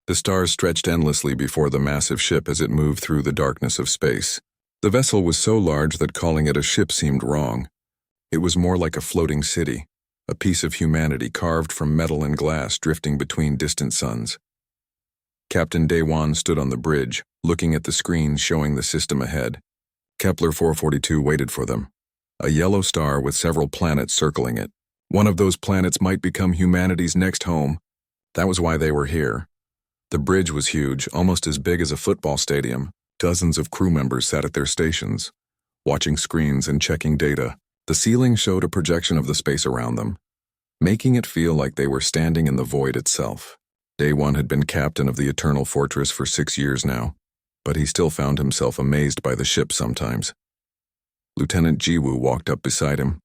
The stars stretched endlessly before the massive ship as it moved through the darkness of space. The vessel was so large that calling it a ship seemed wrong. It was more like a floating city, a piece of humanity carved from metal and glass drifting between distant suns. Captain Daewon stood on the bridge, looking at the screens showing the system ahead. Kepler 442 waited for them, a yellow star with several planets circling it. One of those planets might become humanity's next home. That was why they were here. The bridge was huge, almost as big as a football stadium. Dozens of crew members sat at their stations, watching screens and checking data. The ceiling showed a projection of the space around them, making it feel like they were standing in the void itself. Daewon had been captain of the Eternal Fortress for 6 years now, but he still found himself amazed by the ship sometimes. Lieutenant Jiwoo walked up beside him.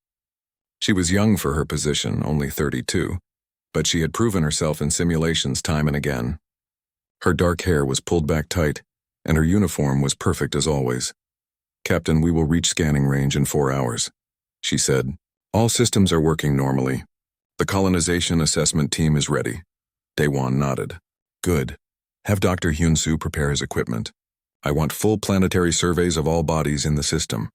She was young for her position, only 32, but she had proven herself in simulations time and again. Her dark hair was pulled back tight, and her uniform was perfect as always. "Captain, we will reach scanning range in 4 hours," she said. "All systems are working normally. The colonization assessment team is ready." Daewon nodded. "Good. Have Dr. Hyun-soo prepare his equipment. I want full planetary surveys of all bodies in the system."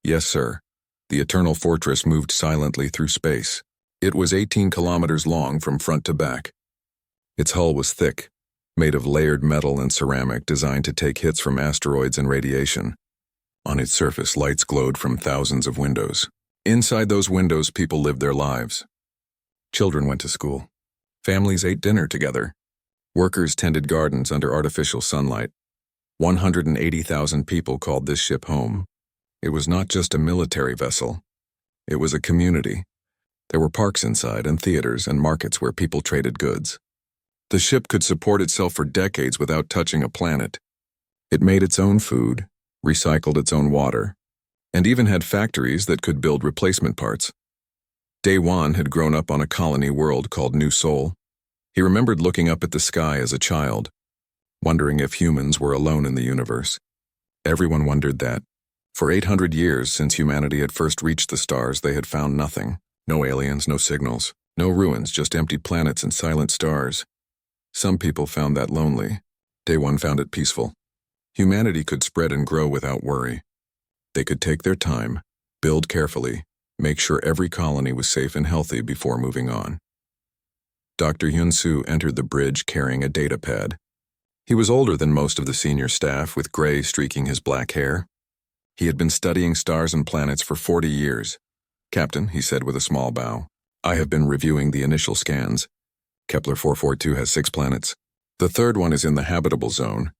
"Yes, sir." The Eternal Fortress moved silently through space. It was 18 kilometers long from front to back. Its hull was thick, made of layered metal and ceramic designed to take hits from asteroids and radiation. On its surface, lights glowed from thousands of windows. Inside those windows, people lived their lives. Children went to school. Families ate dinner together. Workers tended gardens under artificial sunlight. 180,000 people called this ship home. It was not just a military vessel. It was a community. There were parks inside and theaters and markets where people traded goods. The ship could support itself for decades without touching a planet. It made its own food, recycled its own water, and even had factories that could build replacement parts. Daewon had grown up on a colony world called New Seoul. He remembered looking up at the sky as a child, wondering if humans were alone in the universe. Everyone wondered that. For 800 years since humanity had first reached the stars, they had found nothing. No aliens, no signals, no ruins, just empty planets and silent stars. Some people found that lonely. Daewon found it peaceful. Humanity could spread and grow without worry. They could take their time, build carefully, make sure every colony was safe and healthy before moving on. Dr. Hyun-soo entered the bridge carrying a data pad. He was older than most of the senior staff, with gray streaking his black hair. He had been studying stars and planets for 40 years. "Captain," he said with a small bow, "I have been reviewing the initial scans. Kepler 442 has 6 planets. The third one is in the habitable zone.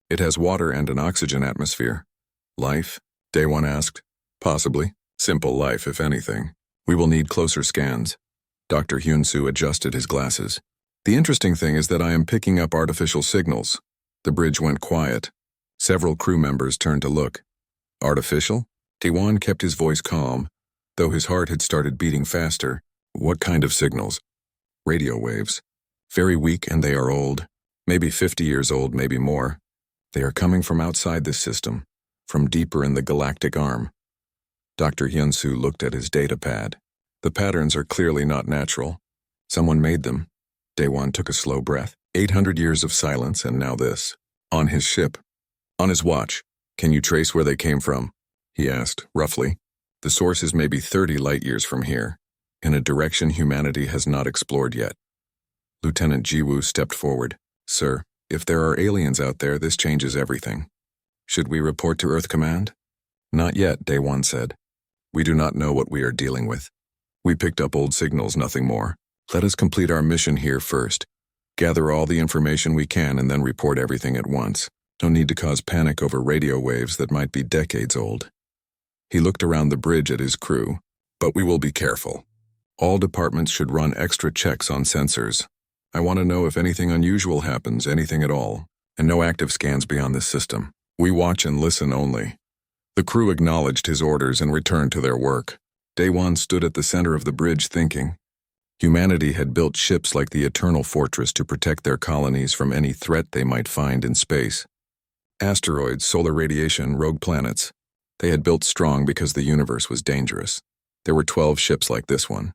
It has water and an oxygen atmosphere." "Life?" Daewon asked. "Possibly. Simple life, if anything. We will need closer scans." Dr. Hyun-soo adjusted his glasses. "The interesting thing is that I am picking up artificial signals." The bridge went quiet. Several crew members turned to look. "Artificial?" Daewon kept his voice calm, though his heart had started beating faster. "What kind of signals?" "Radio waves. Very weak, and they are old. Maybe 50 years old, maybe more. They are coming from outside this system, from deeper in the galactic arm." Dr. Hyun-soo looked at his data pad. "The patterns are clearly not natural. Someone made them." Daewon took a slow breath. 800 years of silence, and now this. On his ship. On his watch. "Can you trace where they came from?" he asked, roughly. "The source is maybe 30 light-years from here, in a direction humanity has not explored yet." Lieutenant Jiwoo stepped forward. "Sir, if there are aliens out there, this changes everything. Should we report to Earth Command?" "Not yet," Daewon said. "We do not know what we are dealing with. We picked up old signals, nothing more. Let us complete our mission here first. Gather all the information we can and then report everything at once. No need to cause panic over radio waves that might be decades old." He looked around the bridge at his crew. "But we will be careful. All departments should run extra checks on sensors. I want to know if anything unusual happens, anything at all, and no active scans beyond this system. We watch and listen only." The crew acknowledged his orders and returned to their work. Daewon stood at the center of the bridge thinking. Humanity had built ships like the Eternal Fortress to protect their colonies from any threat they might find in space. Asteroids, solar radiation, rogue planets. They had built strong because the universe was dangerous. There were 12 ships like this one.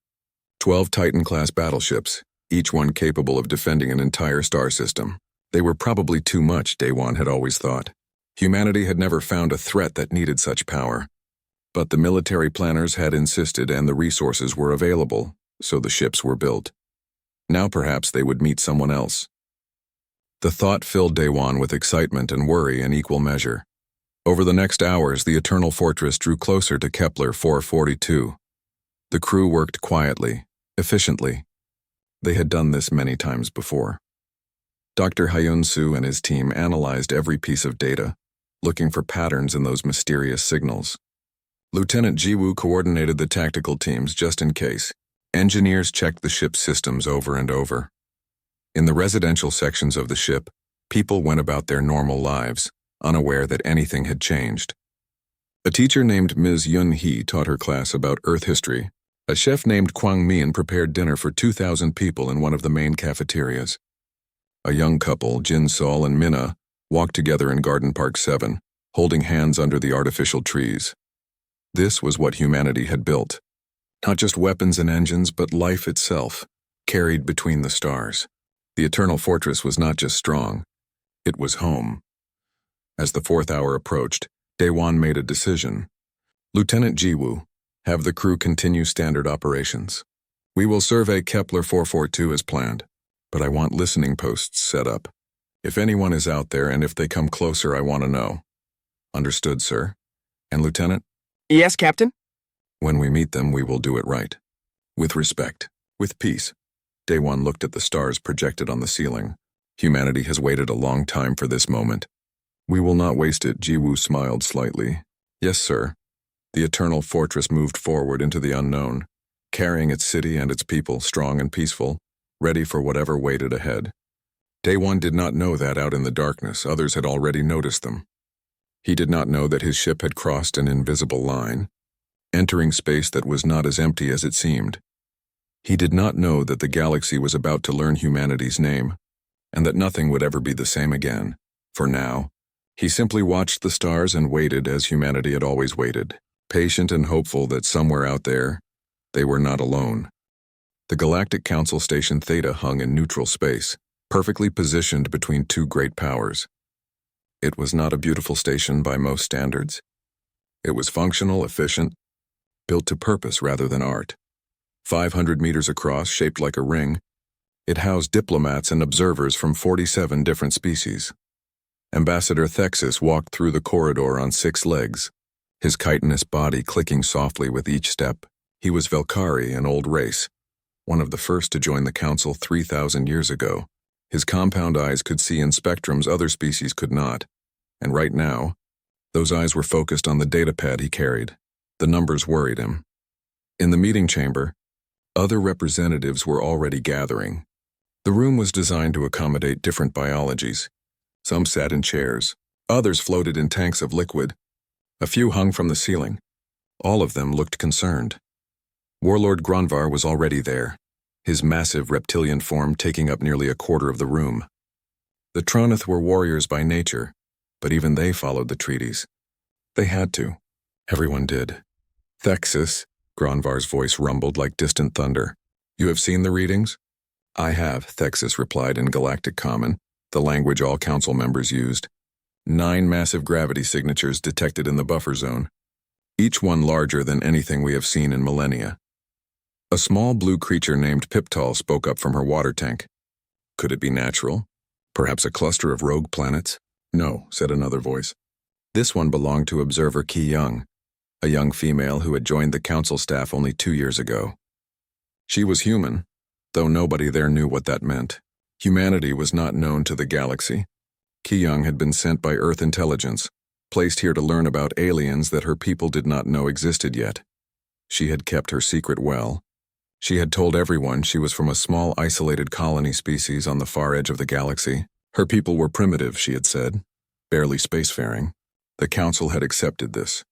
12 Titan-class battleships, each one capable of defending an entire star system. They were probably too much, Daewon had always thought. Humanity had never found a threat that needed such power. But the military planners had insisted and the resources were available, so the ships were built. Now perhaps they would meet someone else. The thought filled Daewon with excitement and worry in equal measure. Over the next hours, the Eternal Fortress drew closer to Kepler 442. The crew worked quietly, efficiently. They had done this many times before. Dr. Hyun-soo and his team analyzed every piece of data, looking for patterns in those mysterious signals. Lieutenant Ji-woo coordinated the tactical teams just in case. Engineers checked the ship's systems over and over. In the residential sections of the ship, people went about their normal lives, unaware that anything had changed. A teacher named Ms. Yun-hee taught her class about Earth history. A chef named Kwang Min prepared dinner for 2,000 people in one of the main cafeterias. A young couple, Jin Sol and Minna, walked together in Garden Park 7, holding hands under the artificial trees. This was what humanity had built. Not just weapons and engines, but life itself, carried between the stars. The Eternal Fortress was not just strong, it was home. As the 4th hour approached, Daewon made a decision. Lieutenant Ji-woo, have the crew continue standard operations. We will survey Kepler 442 as planned, but I want listening posts set up. If anyone is out there and if they come closer, I want to know. Understood, sir. And Lieutenant? Yes, Captain? When we meet them, we will do it right. With respect. With peace. Daewon looked at the stars projected on the ceiling. Humanity has waited a long time for this moment. We will not waste it, Ji-woo smiled slightly. Yes, sir. The Eternal Fortress moved forward into the unknown, carrying its city and its people, strong and peaceful, ready for whatever waited ahead. Daewon did not know that out in the darkness, others had already noticed them. He did not know that his ship had crossed an invisible line, entering space that was not as empty as it seemed. He did not know that the galaxy was about to learn humanity's name, and that nothing would ever be the same again. For now, he simply watched the stars and waited as humanity had always waited, patient and hopeful that somewhere out there, they were not alone. The Galactic Council Station Theta hung in neutral space, perfectly positioned between two great powers. It was not a beautiful station by most standards. It was functional, efficient, built to purpose rather than art. 500 meters across, shaped like a ring, it housed diplomats and observers from 47 different species. Ambassador Thexus walked through the corridor on 6 legs, his chitinous body clicking softly with each step. He was Velkari, an old race, one of the first to join the Council 3,000 years ago. His compound eyes could see in spectrums other species could not, and right now, those eyes were focused on the datapad he carried. The numbers worried him. In the meeting chamber, other representatives were already gathering. The room was designed to accommodate different biologies. Some sat in chairs, others floated in tanks of liquid. A few hung from the ceiling. All of them looked concerned. Warlord Granvar was already there, his massive reptilian form taking up nearly a quarter of the room. The Tronith were warriors by nature, but even they followed the treaties. They had to. Everyone did. Thexus, Granvar's voice rumbled like distant thunder. You have seen the readings? I have, Thexus replied in Galactic Common, the language all council members used. 9 massive gravity signatures detected in the buffer zone, each one larger than anything we have seen in millennia. A small blue creature named Piptal spoke up from her water tank. Could it be natural? Perhaps a cluster of rogue planets? No, said another voice. This one belonged to observer Ki Young, a young female who had joined the council staff only 2 years ago. She was human, though nobody there knew what that meant. Humanity was not known to the galaxy. Ki Young had been sent by Earth intelligence, placed here to learn about aliens that her people did not know existed yet. She had kept her secret well. She had told everyone she was from a small isolated colony species on the far edge of the galaxy. Her people were primitive, she had said, barely spacefaring. The council had accepted this.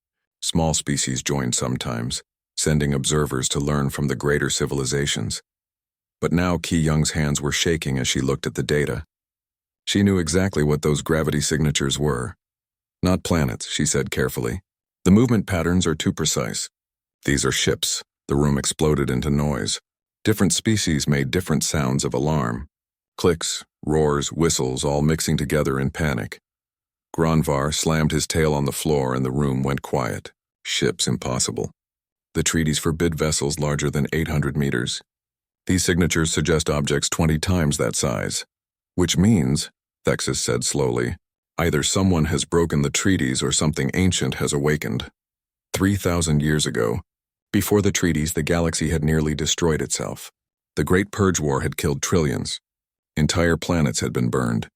Small species joined sometimes, sending observers to learn from the greater civilizations. But now Ki Young's hands were shaking as she looked at the data. She knew exactly what those gravity signatures were. Not planets, she said carefully. The movement patterns are too precise. These are ships. The room exploded into noise. Different species made different sounds of alarm. Clicks, Roars, whistles, all mixing together in panic. Granvar slammed his tail on the floor and the room went quiet. Ships impossible. The treaties forbid vessels larger than 800 meters. These signatures suggest objects 20 times that size. Which means, Thexus said slowly, either someone has broken the treaties or something ancient has awakened. 3,000 years ago, before the treaties, the galaxy had nearly destroyed itself. The Great Purge War had killed trillions. Entire planets had been burned.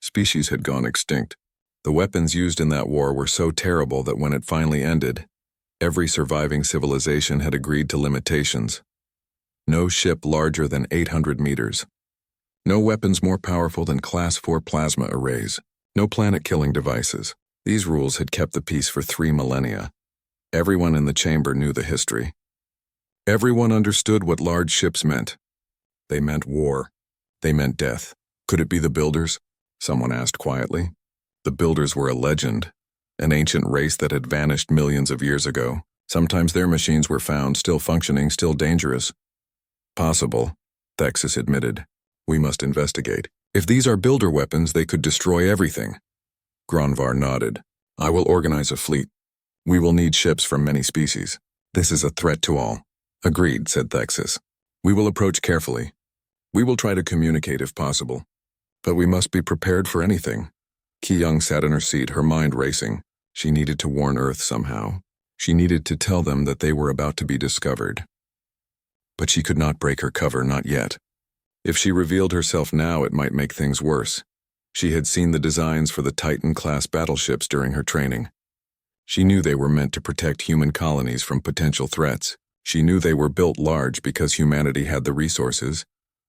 Species had gone extinct. The weapons used in that war were so terrible that when it finally ended, every surviving civilization had agreed to limitations. No ship larger than 800 meters. No weapons more powerful than Class 4 plasma arrays. No planet-killing devices. These rules had kept the peace for 3 millennia. Everyone in the chamber knew the history. Everyone understood what large ships meant. They meant war. They meant death. Could it be the Builders? Someone asked quietly. The Builders were a legend, an ancient race that had vanished millions of years ago. Sometimes their machines were found, still functioning, still dangerous. Possible, Thexus admitted. We must investigate. If these are Builder weapons, they could destroy everything. Granvar nodded. I will organize a fleet. We will need ships from many species. This is a threat to all. Agreed, said Thexus. We will approach carefully. We will try to communicate if possible. But we must be prepared for anything. Ki-Young sat in her seat, her mind racing. She needed to warn Earth somehow. She needed to tell them that they were about to be discovered. But she could not break her cover, not yet. If she revealed herself now, it might make things worse. She had seen the designs for the Titan-class battleships during her training. She knew they were meant to protect human colonies from potential threats. She knew they were built large because humanity had the resources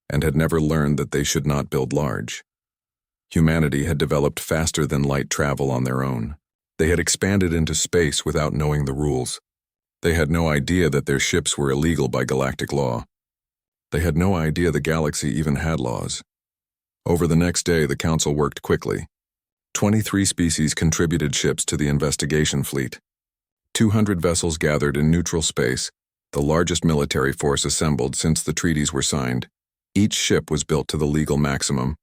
and had never learned that they should not build large. Humanity had developed faster than light travel on their own. They had expanded into space without knowing the rules. They had no idea that their ships were illegal by galactic law. They had no idea the galaxy even had laws. Over the next day, the Council worked quickly. 23 species contributed ships to the investigation fleet. 200 vessels gathered in neutral space, the largest military force assembled since the treaties were signed. Each ship was built to the legal maximum.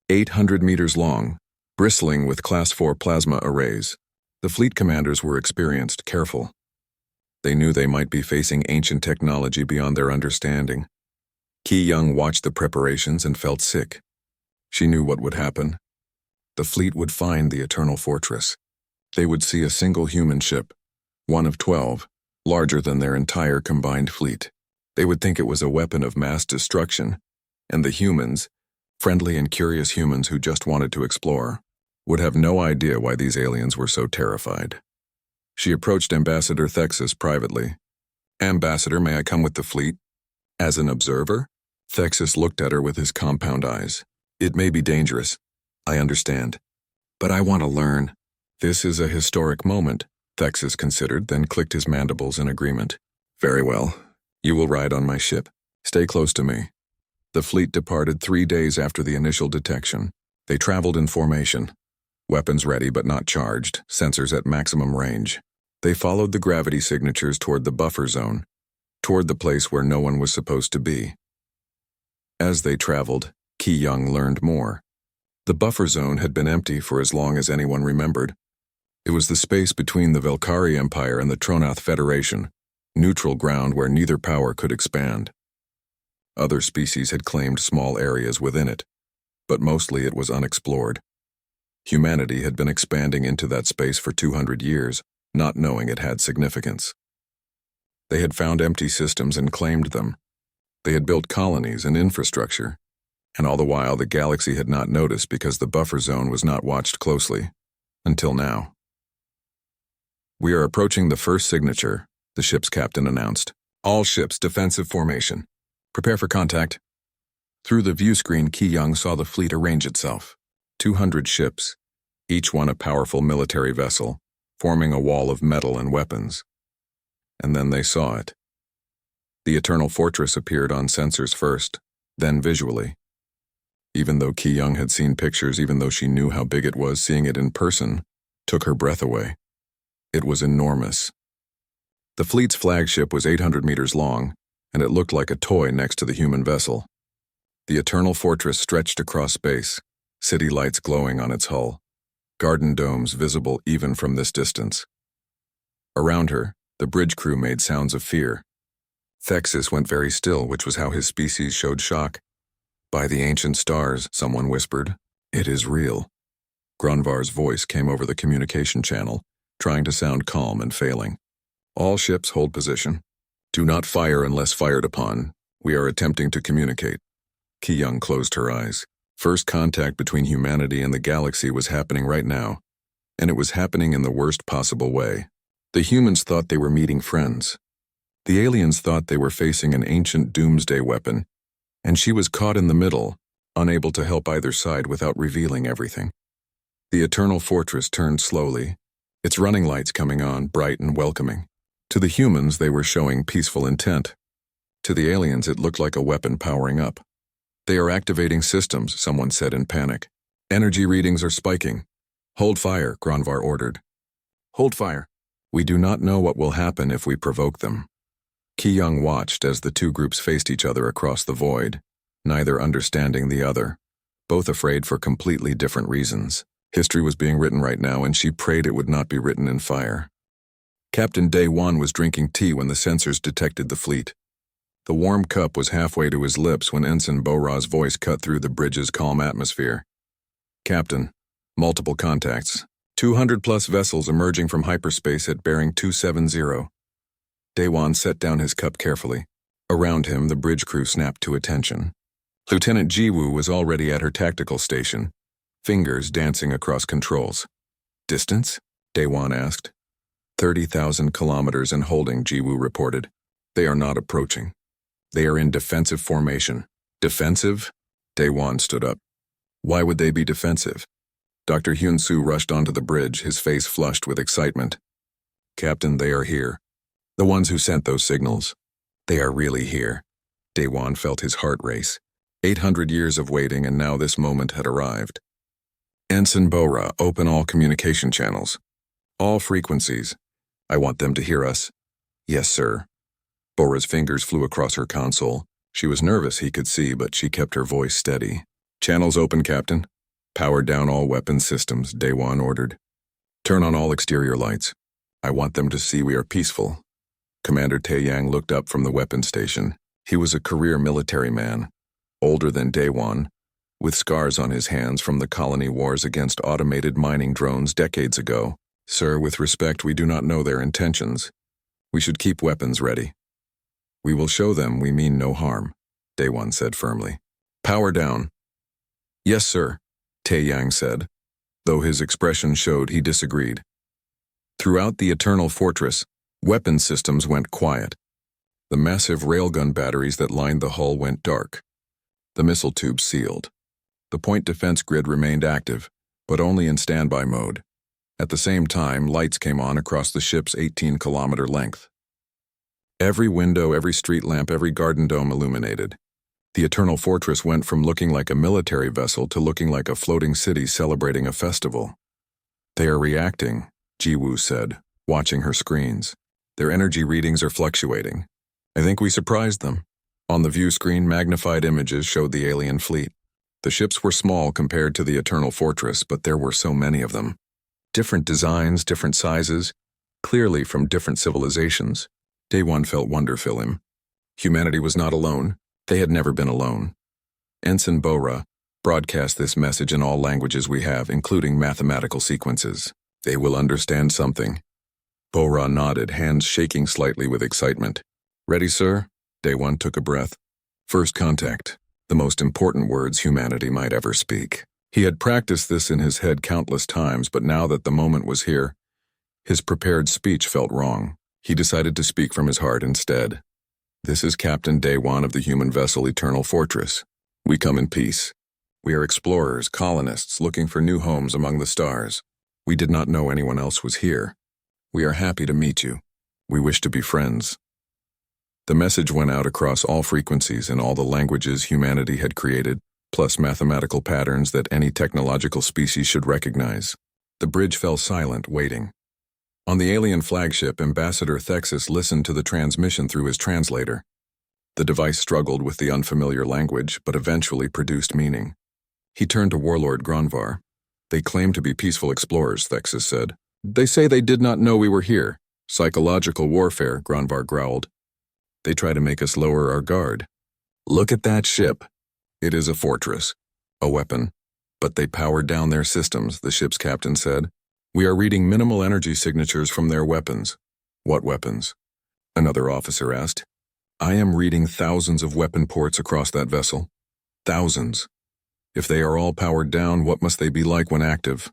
800 meters long, bristling with Class 4 plasma arrays. The fleet commanders were experienced, careful. They knew they might be facing ancient technology beyond their understanding. Ki-Young watched the preparations and felt sick. She knew what would happen. The fleet would find the Eternal Fortress. They would see a single human ship, one of 12, larger than their entire combined fleet. They would think it was a weapon of mass destruction, and the humans, friendly and curious humans who just wanted to explore, would have no idea why these aliens were so terrified. She approached Ambassador Thexus privately. Ambassador, may I come with the fleet? As an observer? Thexus looked at her with his compound eyes. It may be dangerous. I understand. But I want to learn. This is a historic moment, Thexus considered, then clicked his mandibles in agreement. Very well. You will ride on my ship. Stay close to me. The fleet departed 3 days after the initial detection. They traveled in formation. Weapons ready but not charged, sensors at maximum range. They followed the gravity signatures toward the buffer zone, toward the place where no one was supposed to be. As they traveled, Ki-Young learned more. The buffer zone had been empty for as long as anyone remembered. It was the space between the Velkari Empire and the Tronath Federation, neutral ground where neither power could expand. Other species had claimed small areas within it, but mostly it was unexplored. Humanity had been expanding into that space for 200 years, not knowing it had significance. They had found empty systems and claimed them. They had built colonies and infrastructure, and all the while the galaxy had not noticed because the buffer zone was not watched closely, until now. We are approaching the first signature, the ship's captain announced. All ships defensive formation. Prepare for contact. Through the view screen, Ki-Young saw the fleet arrange itself. 200 ships, each one a powerful military vessel, forming a wall of metal and weapons. And then they saw it. The Eternal Fortress appeared on sensors first, then visually. Even though Ki-Young had seen pictures, even though she knew how big it was, seeing it in person took her breath away. It was enormous. The fleet's flagship was 800 meters long, and it looked like a toy next to the human vessel. The eternal fortress stretched across space, city lights glowing on its hull, garden domes visible even from this distance. Around her, the bridge crew made sounds of fear. Thexus went very still, which was how his species showed shock. By the ancient stars, someone whispered, "It is real." Gronvar's voice came over the communication channel, trying to sound calm and failing. "All ships hold position. Do not fire unless fired upon. We are attempting to communicate." Ki-Young closed her eyes. First contact between humanity and the galaxy was happening right now, and it was happening in the worst possible way. The humans thought they were meeting friends. The aliens thought they were facing an ancient doomsday weapon, and she was caught in the middle, unable to help either side without revealing everything. The eternal fortress turned slowly, its running lights coming on, bright and welcoming. To the humans, they were showing peaceful intent. To the aliens, it looked like a weapon powering up. "They are activating systems," someone said in panic. "Energy readings are spiking." "Hold fire," Gronvar ordered. "Hold fire. We do not know what will happen if we provoke them." Ki-Young watched as the two groups faced each other across the void, neither understanding the other, both afraid for completely different reasons. History was being written right now, and she prayed it would not be written in fire. Captain Day-Wan was drinking tea when the sensors detected the fleet. The warm cup was halfway to his lips when Ensign Bora's voice cut through the bridge's calm atmosphere. "Captain, multiple contacts. 200-plus vessels emerging from hyperspace at bearing 270. Day-Wan set down his cup carefully. Around him, the bridge crew snapped to attention. Lieutenant Jiwoo was already at her tactical station, fingers dancing across controls. "Distance?" Day-Wan asked. 30,000 kilometers and holding, Jiwoo reported. "They are not approaching. They are in defensive formation." "Defensive?" Day-Wan stood up. "Why would they be defensive?" Dr. Hyun-Soo rushed onto the bridge, his face flushed with excitement. "Captain, they are here. The ones who sent those signals. They are really here." Day-Wan felt his heart race. 800 years of waiting, and now this moment had arrived. "Ensign Bora, open all communication channels. All frequencies. I want them to hear us." "Yes, sir." Bora's fingers flew across her console. She was nervous, he could see, but she kept her voice steady. "Channels open, Captain. Power down all weapons systems," Day-Wan ordered. "Turn on all exterior lights. I want them to see we are peaceful." Commander Tae-Yang looked up from the weapons station. He was a career military man, older than Day-Wan, with scars on his hands from the colony wars against automated mining drones decades ago. "Sir, with respect, we do not know their intentions. We should keep weapons ready." "We will show them we mean no harm," Day-Wan said firmly. "Power down." "Yes, sir," Tae-Yang said, though his expression showed he disagreed. Throughout the Eternal Fortress, weapon systems went quiet. The massive railgun batteries that lined the hull went dark. The missile tubes sealed. The point defense grid remained active, but only in standby mode. At the same time, lights came on across the ship's 18-kilometer length. Every window, every street lamp, every garden dome illuminated. The Eternal Fortress went from looking like a military vessel to looking like a floating city celebrating a festival. "They are reacting," Jiwoo said, watching her screens. "Their energy readings are fluctuating. I think we surprised them." On the view screen, magnified images showed the alien fleet. The ships were small compared to the Eternal Fortress, but there were so many of them. Different designs, different sizes, clearly from different civilizations. Day-Wan felt wonder fill him. Humanity was not alone. They had never been alone. Ensign Bora, broadcast this message in all languages we have, including mathematical sequences. They will understand something. Bora nodded, hands shaking slightly with excitement. "Ready, sir?" Day-Wan took a breath. First contact, the most important words humanity might ever speak. He had practiced this in his head countless times, but now that the moment was here, his prepared speech felt wrong. He decided to speak from his heart instead. "This is Captain Day-Wan of the human vessel Eternal Fortress. We come in peace. We are explorers, colonists, looking for new homes among the stars. We did not know anyone else was here. We are happy to meet you. We wish to be friends." The message went out across all frequencies in all the languages humanity had created, plus mathematical patterns that any technological species should recognize. The bridge fell silent, waiting. On the alien flagship, Ambassador Thexus listened to the transmission through his translator. The device struggled with the unfamiliar language, but eventually produced meaning. He turned to Warlord Granvar. They claim to be peaceful explorers, Thexus said. They say they did not know we were here. Psychological warfare, Granvar growled. They try to make us lower our guard. Look at that ship. It is a fortress. A weapon. But they powered down their systems, the ship's captain said. We are reading minimal energy signatures from their weapons. What weapons? Another officer asked. I am reading thousands of weapon ports across that vessel. Thousands. If they are all powered down, what must they be like when active?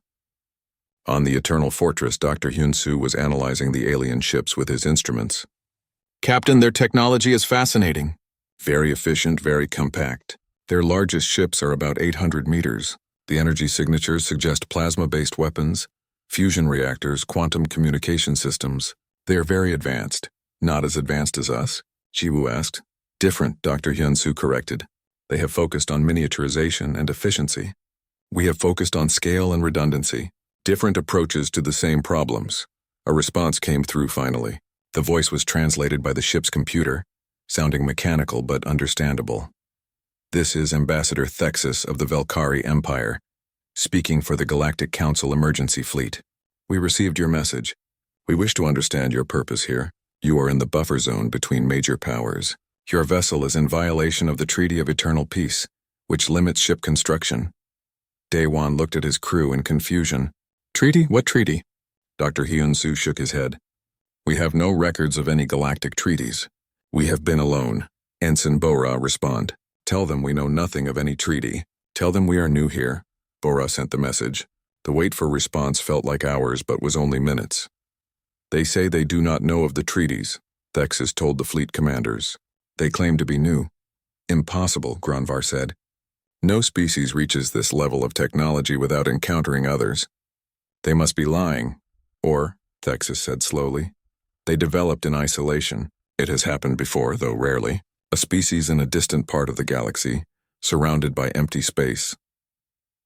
On the Eternal Fortress, Dr. Hyun-Soo was analyzing the alien ships with his instruments. Captain, their technology is fascinating. Very efficient, very compact. Their largest ships are about 800 meters. The energy signatures suggest plasma-based weapons, fusion reactors, quantum communication systems. They are very advanced. Not as advanced as us, Jiwoo asked. Different, Dr. Hyun-Soo corrected. They have focused on miniaturization and efficiency. We have focused on scale and redundancy. Different approaches to the same problems. A response came through finally. The voice was translated by the ship's computer, sounding mechanical but understandable. This is Ambassador Thexus of the Velkari Empire, speaking for the Galactic Council Emergency Fleet. We received your message. We wish to understand your purpose here. You are in the buffer zone between major powers. Your vessel is in violation of the Treaty of Eternal Peace, which limits ship construction. Daewon looked at his crew in confusion. Treaty? What treaty? Dr. Hyun-Soo shook his head. We have no records of any galactic treaties. We have been alone. Ensign Bora respond. Tell them we know nothing of any treaty. Tell them we are new here. Bora sent the message. The wait for response felt like hours but was only minutes. They say they do not know of the treaties, Thexus told the fleet commanders. They claim to be new. Impossible, Granvar said. No species reaches this level of technology without encountering others. They must be lying. Or, Thexus said slowly, they developed in isolation. It has happened before, though rarely. A species in a distant part of the galaxy, surrounded by empty space.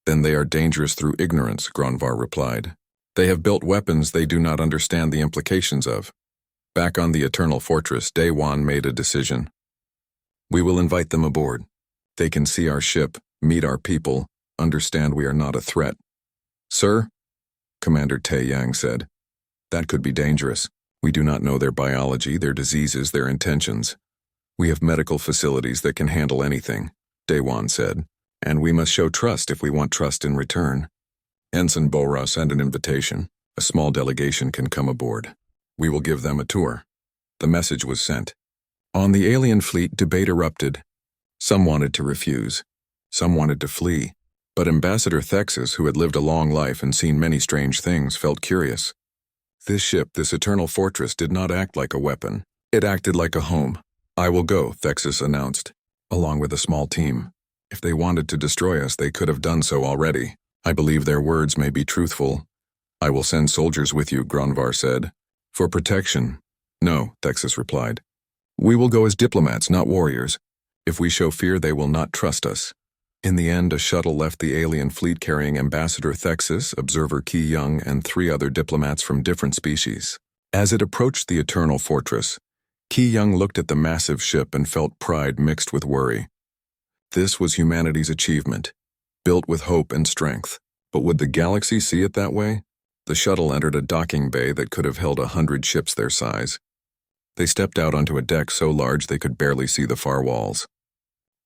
Then they are dangerous through ignorance, Granvar replied. They have built weapons they do not understand the implications of. Back on the Eternal Fortress, Daewon made a decision. We will invite them aboard. They can see our ship, meet our people, understand we are not a threat. Sir, Commander Tae-Yang said, that could be dangerous. We do not know their biology, their diseases, their intentions. We have medical facilities that can handle anything, Daewon said, and we must show trust if we want trust in return. Ensign Bora sent an invitation. A small delegation can come aboard. We will give them a tour. The message was sent. On the alien fleet, debate erupted. Some wanted to refuse. Some wanted to flee. But Ambassador Thexus, who had lived a long life and seen many strange things, felt curious. This ship, this Eternal Fortress, did not act like a weapon. It acted like a home. I will go, Thexus announced, along with a small team. If they wanted to destroy us, they could have done so already. I believe their words may be truthful. I will send soldiers with you, Granvar said. For protection. No, Thexus replied. We will go as diplomats, not warriors. If we show fear, they will not trust us. In the end, a shuttle left the alien fleet carrying Ambassador Thexus, Observer Ki Young, and 3 other diplomats from different species. As it approached the Eternal Fortress, Ki Young looked at the massive ship and felt pride mixed with worry. This was humanity's achievement, built with hope and strength. But would the galaxy see it that way? The shuttle entered a docking bay that could have held 100 ships their size. They stepped out onto a deck so large they could barely see the far walls.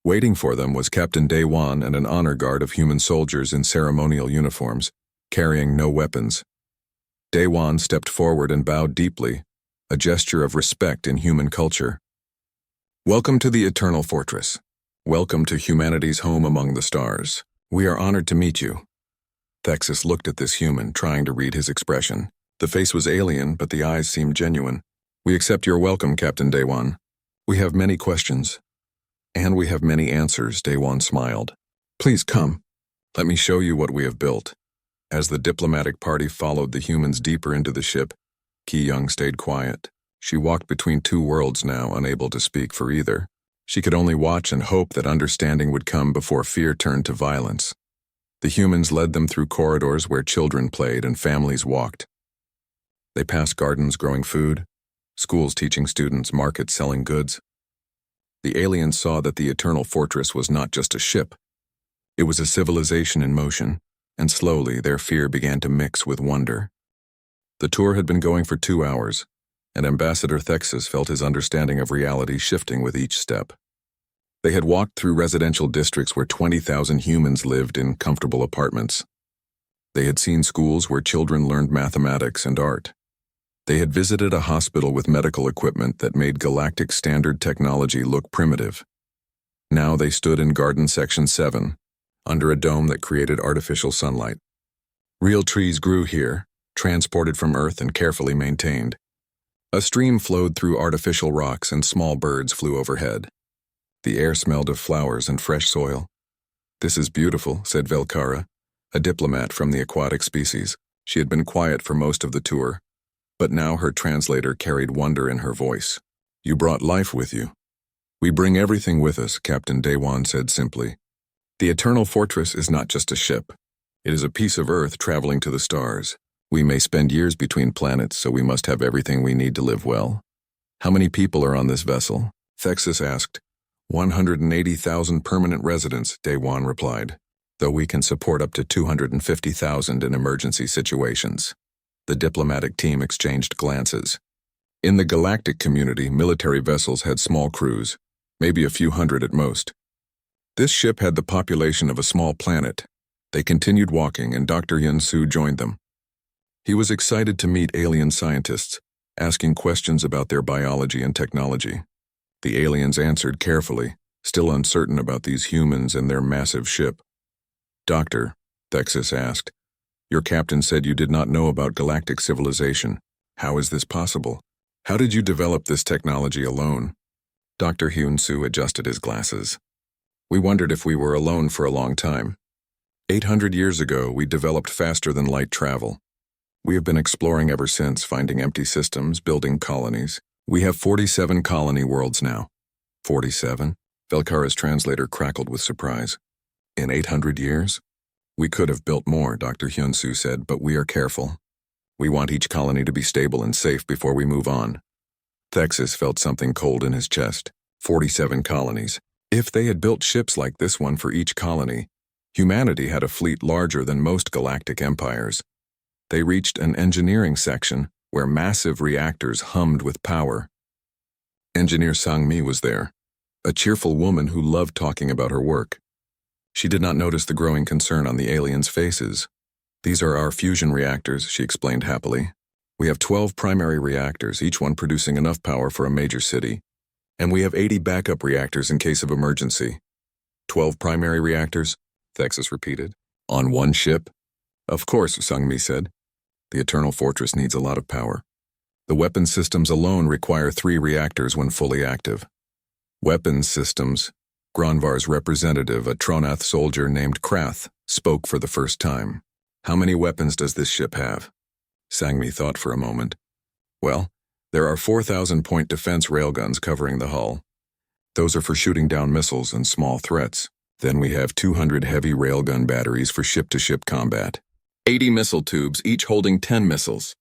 Waiting for them was Captain Daewon and an honor guard of human soldiers in ceremonial uniforms, carrying no weapons. Daewon stepped forward and bowed deeply, a gesture of respect in human culture. Welcome to the Eternal Fortress. Welcome to humanity's home among the stars. We are honored to meet you. Thexus looked at this human, trying to read his expression. The face was alien, but the eyes seemed genuine. We accept your welcome, Captain Daewon. We have many questions. And we have many answers, Daewon smiled. Please come. Let me show you what we have built. As the diplomatic party followed the humans deeper into the ship, Ki Young stayed quiet. She walked between 2 worlds now, unable to speak for either. She could only watch and hope that understanding would come before fear turned to violence. The humans led them through corridors where children played and families walked. They passed gardens growing food, schools teaching students, markets selling goods. The aliens saw that the Eternal Fortress was not just a ship. It was a civilization in motion, and slowly their fear began to mix with wonder. The tour had been going for 2 hours, and Ambassador Thexus felt his understanding of reality shifting with each step. They had walked through residential districts where 20,000 humans lived in comfortable apartments. They had seen schools where children learned mathematics and art. They had visited a hospital with medical equipment that made galactic standard technology look primitive. Now they stood in Garden Section 7, under a dome that created artificial sunlight. Real trees grew here, transported from Earth and carefully maintained. A stream flowed through artificial rocks and small birds flew overhead. The air smelled of flowers and fresh soil. "This is beautiful," said Velkara, a diplomat from the aquatic species. She had been quiet for most of the tour, but now her translator carried wonder in her voice. "You brought life with you." "We bring everything with us," Captain Dewan said simply. "The Eternal Fortress is not just a ship. It is a piece of Earth traveling to the stars. We may spend years between planets, so we must have everything we need to live well." "How many people are on this vessel?" Thexus asked. 180,000 permanent residents, Dewan replied, though we can support up to 250,000 in emergency situations. The diplomatic team exchanged glances. In the galactic community, military vessels had small crews, maybe a few hundred at most. This ship had the population of a small planet. They continued walking, and Dr. Yun-Su joined them. He was excited to meet alien scientists, asking questions about their biology and technology. The aliens answered carefully, still uncertain about these humans and their massive ship. "Doctor," Thexus asked, "your captain said you did not know about galactic civilization. How is this possible? How did you develop this technology alone?" Dr. Hyun-Soo adjusted his glasses. "We wondered if we were alone for a long time. 800 years ago, we developed faster than light travel. We have been exploring ever since, finding empty systems, building colonies. We have 47 colony worlds now." 47? Velkara's translator crackled with surprise. "In 800 years? We could have built more," Dr. Hyun-Soo said, "but we are careful. We want each colony to be stable and safe before we move on." Thexus felt something cold in his chest. 47 colonies. If they had built ships like this one for each colony, humanity had a fleet larger than most galactic empires. They reached an engineering section where massive reactors hummed with power. Engineer Sang-mi was there, a cheerful woman who loved talking about her work. She did not notice the growing concern on the aliens' faces. "These are our fusion reactors," she explained happily. "We have 12 primary reactors, each one producing enough power for a major city. And we have 80 backup reactors in case of emergency." 12 primary reactors? Thexus repeated. "On one ship?" "Of course," Sang-mi said. "The Eternal Fortress needs a lot of power. The weapons systems alone require 3 reactors when fully active." "Weapons systems," Granvar's representative, a Tronath soldier named Krath, spoke for the first time. "How many weapons does this ship have?" Sang-mi thought for a moment. "Well, there are 4,000 point defense railguns covering the hull. Those are for shooting down missiles and small threats. Then we have 200 heavy railgun batteries for ship-to-ship combat. 80 missile tubes, each holding 10 missiles.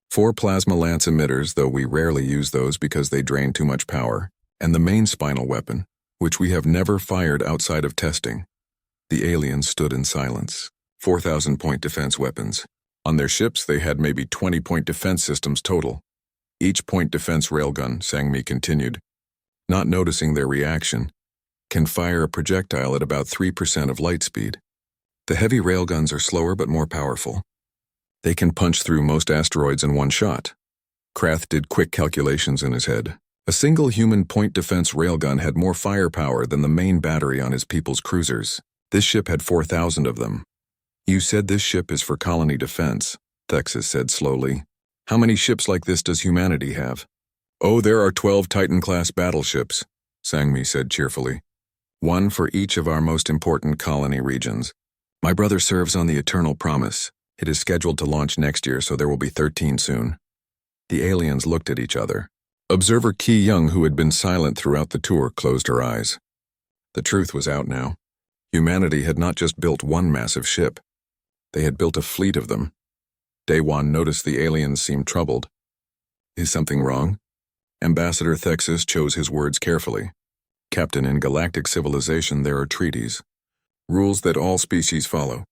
4 plasma lance emitters, though we rarely use those because they drain too much power. And the main spinal weapon, which we have never fired outside of testing." The aliens stood in silence. 4,000 point defense weapons. On their ships, they had maybe 20 point defense systems total. Each point defense railgun, Sang-mi continued, not noticing their reaction, can fire a projectile at about 3% of light speed. The heavy railguns are slower but more powerful. They can punch through most asteroids in one shot. Krath did quick calculations in his head. A single human point defense railgun had more firepower than the main battery on his people's cruisers. This ship had 4,000 of them. "You said this ship is for colony defense," Thexus said slowly. "How many ships like this does humanity have?" "Oh, there are 12 Titan-class battleships," Sang-mi said cheerfully. "One for each of our most important colony regions. My brother serves on the Eternal Promise. It is scheduled to launch next year, so there will be 13 soon." The aliens looked at each other. Observer Ki Young, who had been silent throughout the tour, closed her eyes. The truth was out now. Humanity had not just built one massive ship. They had built a fleet of them. Daewon noticed the aliens seemed troubled. "Is something wrong?" Ambassador Thexus chose his words carefully. Captain, in galactic civilization there are treaties, rules that all species follow.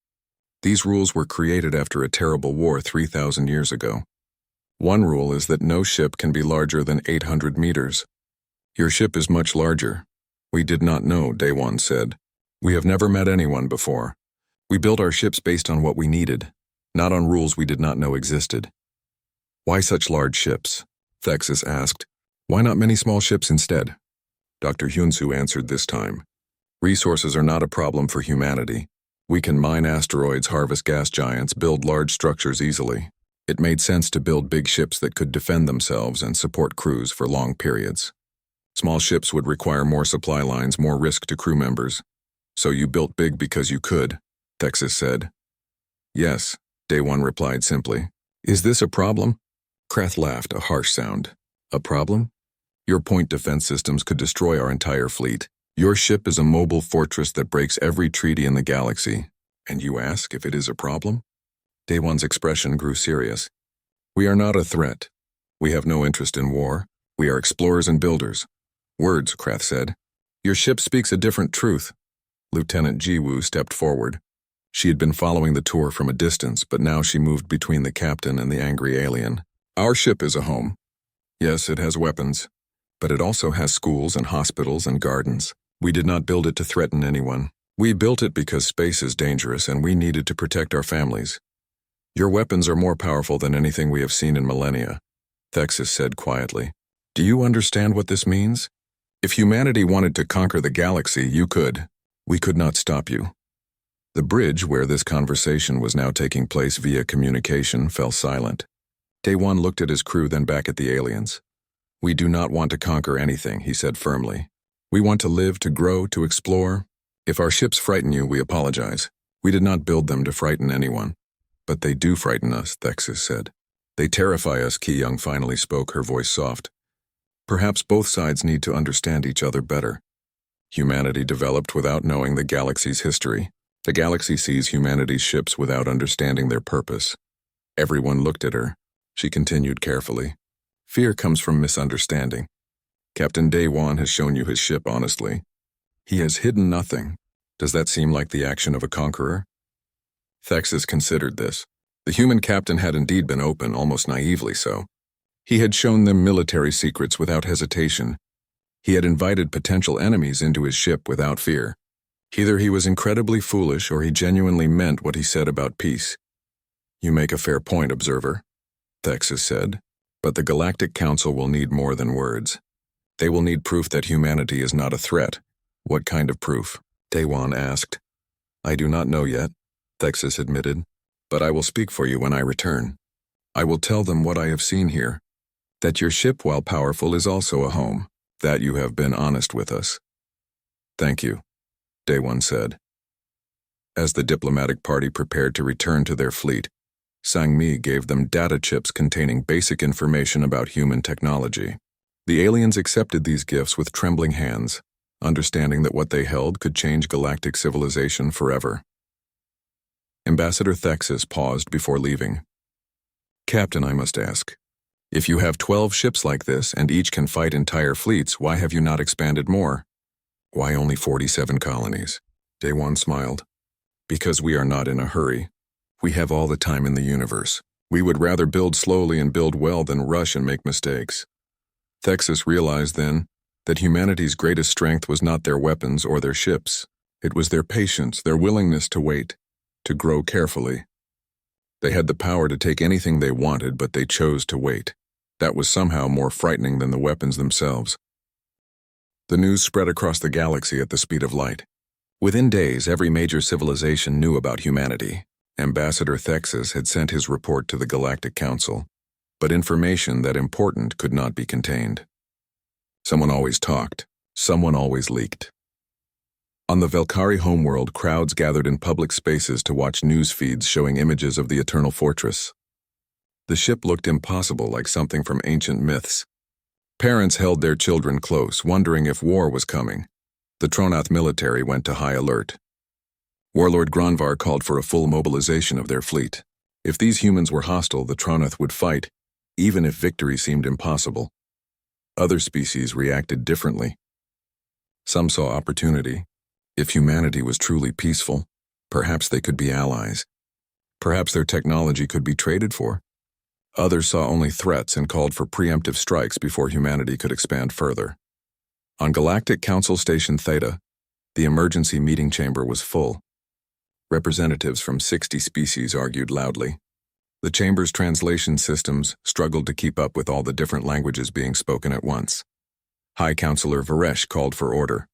These rules were created after a terrible war 3,000 years ago. One rule is that no ship can be larger than 800 meters. Your ship is much larger. We did not know, Day-One said. We have never met anyone before. We built our ships based on what we needed, not on rules we did not know existed. Why such large ships? Thexus asked. Why not many small ships instead? Dr. Hyunsu answered this time. Resources are not a problem for humanity. We can mine asteroids, harvest gas giants, build large structures easily. It made sense to build big ships that could defend themselves and support crews for long periods. Small ships would require more supply lines, more risk to crew members. So you built big because you could, Thexus said. Yes, Day-One replied simply. Is this a problem? Krath laughed, a harsh sound. A problem? Your point defense systems could destroy our entire fleet. Your ship is a mobile fortress that breaks every treaty in the galaxy. And you ask if it is a problem? Day-One's expression grew serious. We are not a threat. We have no interest in war. We are explorers and builders. Words, Krath said. Your ship speaks a different truth. Lieutenant Jiwoo stepped forward. She had been following the tour from a distance, but now she moved between the captain and the angry alien. Our ship is a home. Yes, it has weapons, but it also has schools and hospitals and gardens. We did not build it to threaten anyone. We built it because space is dangerous and we needed to protect our families. Your weapons are more powerful than anything we have seen in millennia, Thexus said quietly. Do you understand what this means? If humanity wanted to conquer the galaxy, you could. We could not stop you. The bridge where this conversation was now taking place via communication fell silent. Day-One looked at his crew, then back at the aliens. We do not want to conquer anything, he said firmly. We want to live, to grow, to explore. If our ships frighten you, we apologize. We did not build them to frighten anyone. But they do frighten us, Thexus said. They terrify us, Ki-Young finally spoke, her voice soft. Perhaps both sides need to understand each other better. Humanity developed without knowing the galaxy's history. The galaxy sees humanity's ships without understanding their purpose. Everyone looked at her. She continued carefully. Fear comes from misunderstanding. Captain Day-One has shown you his ship honestly. He has hidden nothing. Does that seem like the action of a conqueror? Thexus considered this. The human captain had indeed been open, almost naively so. He had shown them military secrets without hesitation. He had invited potential enemies into his ship without fear. Either he was incredibly foolish or he genuinely meant what he said about peace. You make a fair point, observer, Thexus said. But the Galactic Council will need more than words. They will need proof that humanity is not a threat. What kind of proof? Day-One asked. I do not know yet, Thexus admitted, but I will speak for you when I return. I will tell them what I have seen here, that your ship, while powerful, is also a home, that you have been honest with us. Thank you, Day-One said. As the diplomatic party prepared to return to their fleet, Sang-Mi gave them data chips containing basic information about human technology. The aliens accepted these gifts with trembling hands, understanding that what they held could change galactic civilization forever. Ambassador Thexus paused before leaving. Captain, I must ask, if you have 12 ships like this and each can fight entire fleets, why have you not expanded more? Why only 47 colonies? Day-One smiled. Because we are not in a hurry. We have all the time in the universe. We would rather build slowly and build well than rush and make mistakes. Thexus realized then that humanity's greatest strength was not their weapons or their ships. It was their patience, their willingness to wait, to grow carefully. They had the power to take anything they wanted, but they chose to wait. That was somehow more frightening than the weapons themselves. The news spread across the galaxy at the speed of light. Within days, every major civilization knew about humanity. Ambassador Thexus had sent his report to the Galactic Council, but information that important could not be contained. Someone always talked, someone always leaked. On the Velkari homeworld, crowds gathered in public spaces to watch news feeds showing images of the Eternal Fortress. The ship looked impossible, like something from ancient myths. Parents held their children close, wondering if war was coming. The Tronath military went to high alert. Warlord Granvar called for a full mobilization of their fleet. If these humans were hostile, the Tronath would fight, even if victory seemed impossible. Other species reacted differently. Some saw opportunity. If humanity was truly peaceful, perhaps they could be allies. Perhaps their technology could be traded for. Others saw only threats and called for preemptive strikes before humanity could expand further. On Galactic Council Station Theta, the emergency meeting chamber was full. Representatives from 60 species argued loudly. The chamber's translation systems struggled to keep up with all the different languages being spoken at once. High Counselor Varesh called for order.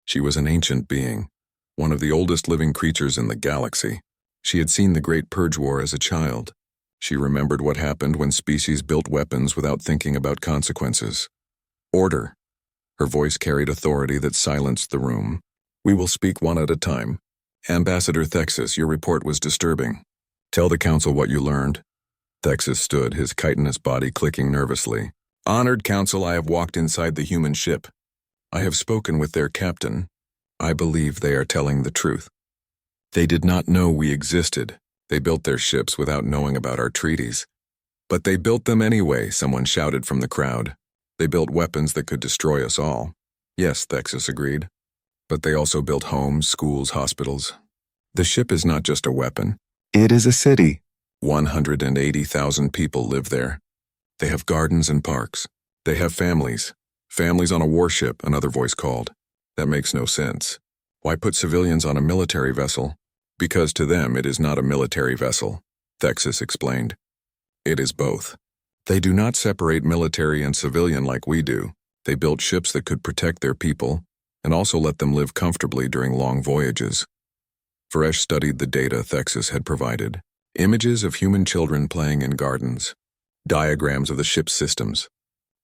She was an ancient being, one of the oldest living creatures in the galaxy. She had seen the Great Purge War as a child. She remembered what happened when species built weapons without thinking about consequences. Order. Her voice carried authority that silenced the room. We will speak one at a time. Ambassador Thexus, your report was disturbing. Tell the council what you learned. Thexus stood, his chitinous body clicking nervously. Honored council, I have walked inside the human ship. I have spoken with their captain. I believe they are telling the truth. They did not know we existed. They built their ships without knowing about our treaties. But they built them anyway, someone shouted from the crowd. They built weapons that could destroy us all. Yes, Thexus agreed. But they also built homes, schools, hospitals. The ship is not just a weapon. It is a city. 180,000 people live there. They have gardens and parks. They have families. Families on a warship, another voice called. That makes no sense. Why put civilians on a military vessel? Because to them it is not a military vessel, Thexus explained. It is both. They do not separate military and civilian like we do. They built ships that could protect their people and also let them live comfortably during long voyages. Varesh studied the data Thexus had provided. Images of human children playing in gardens. Diagrams of the ship's systems.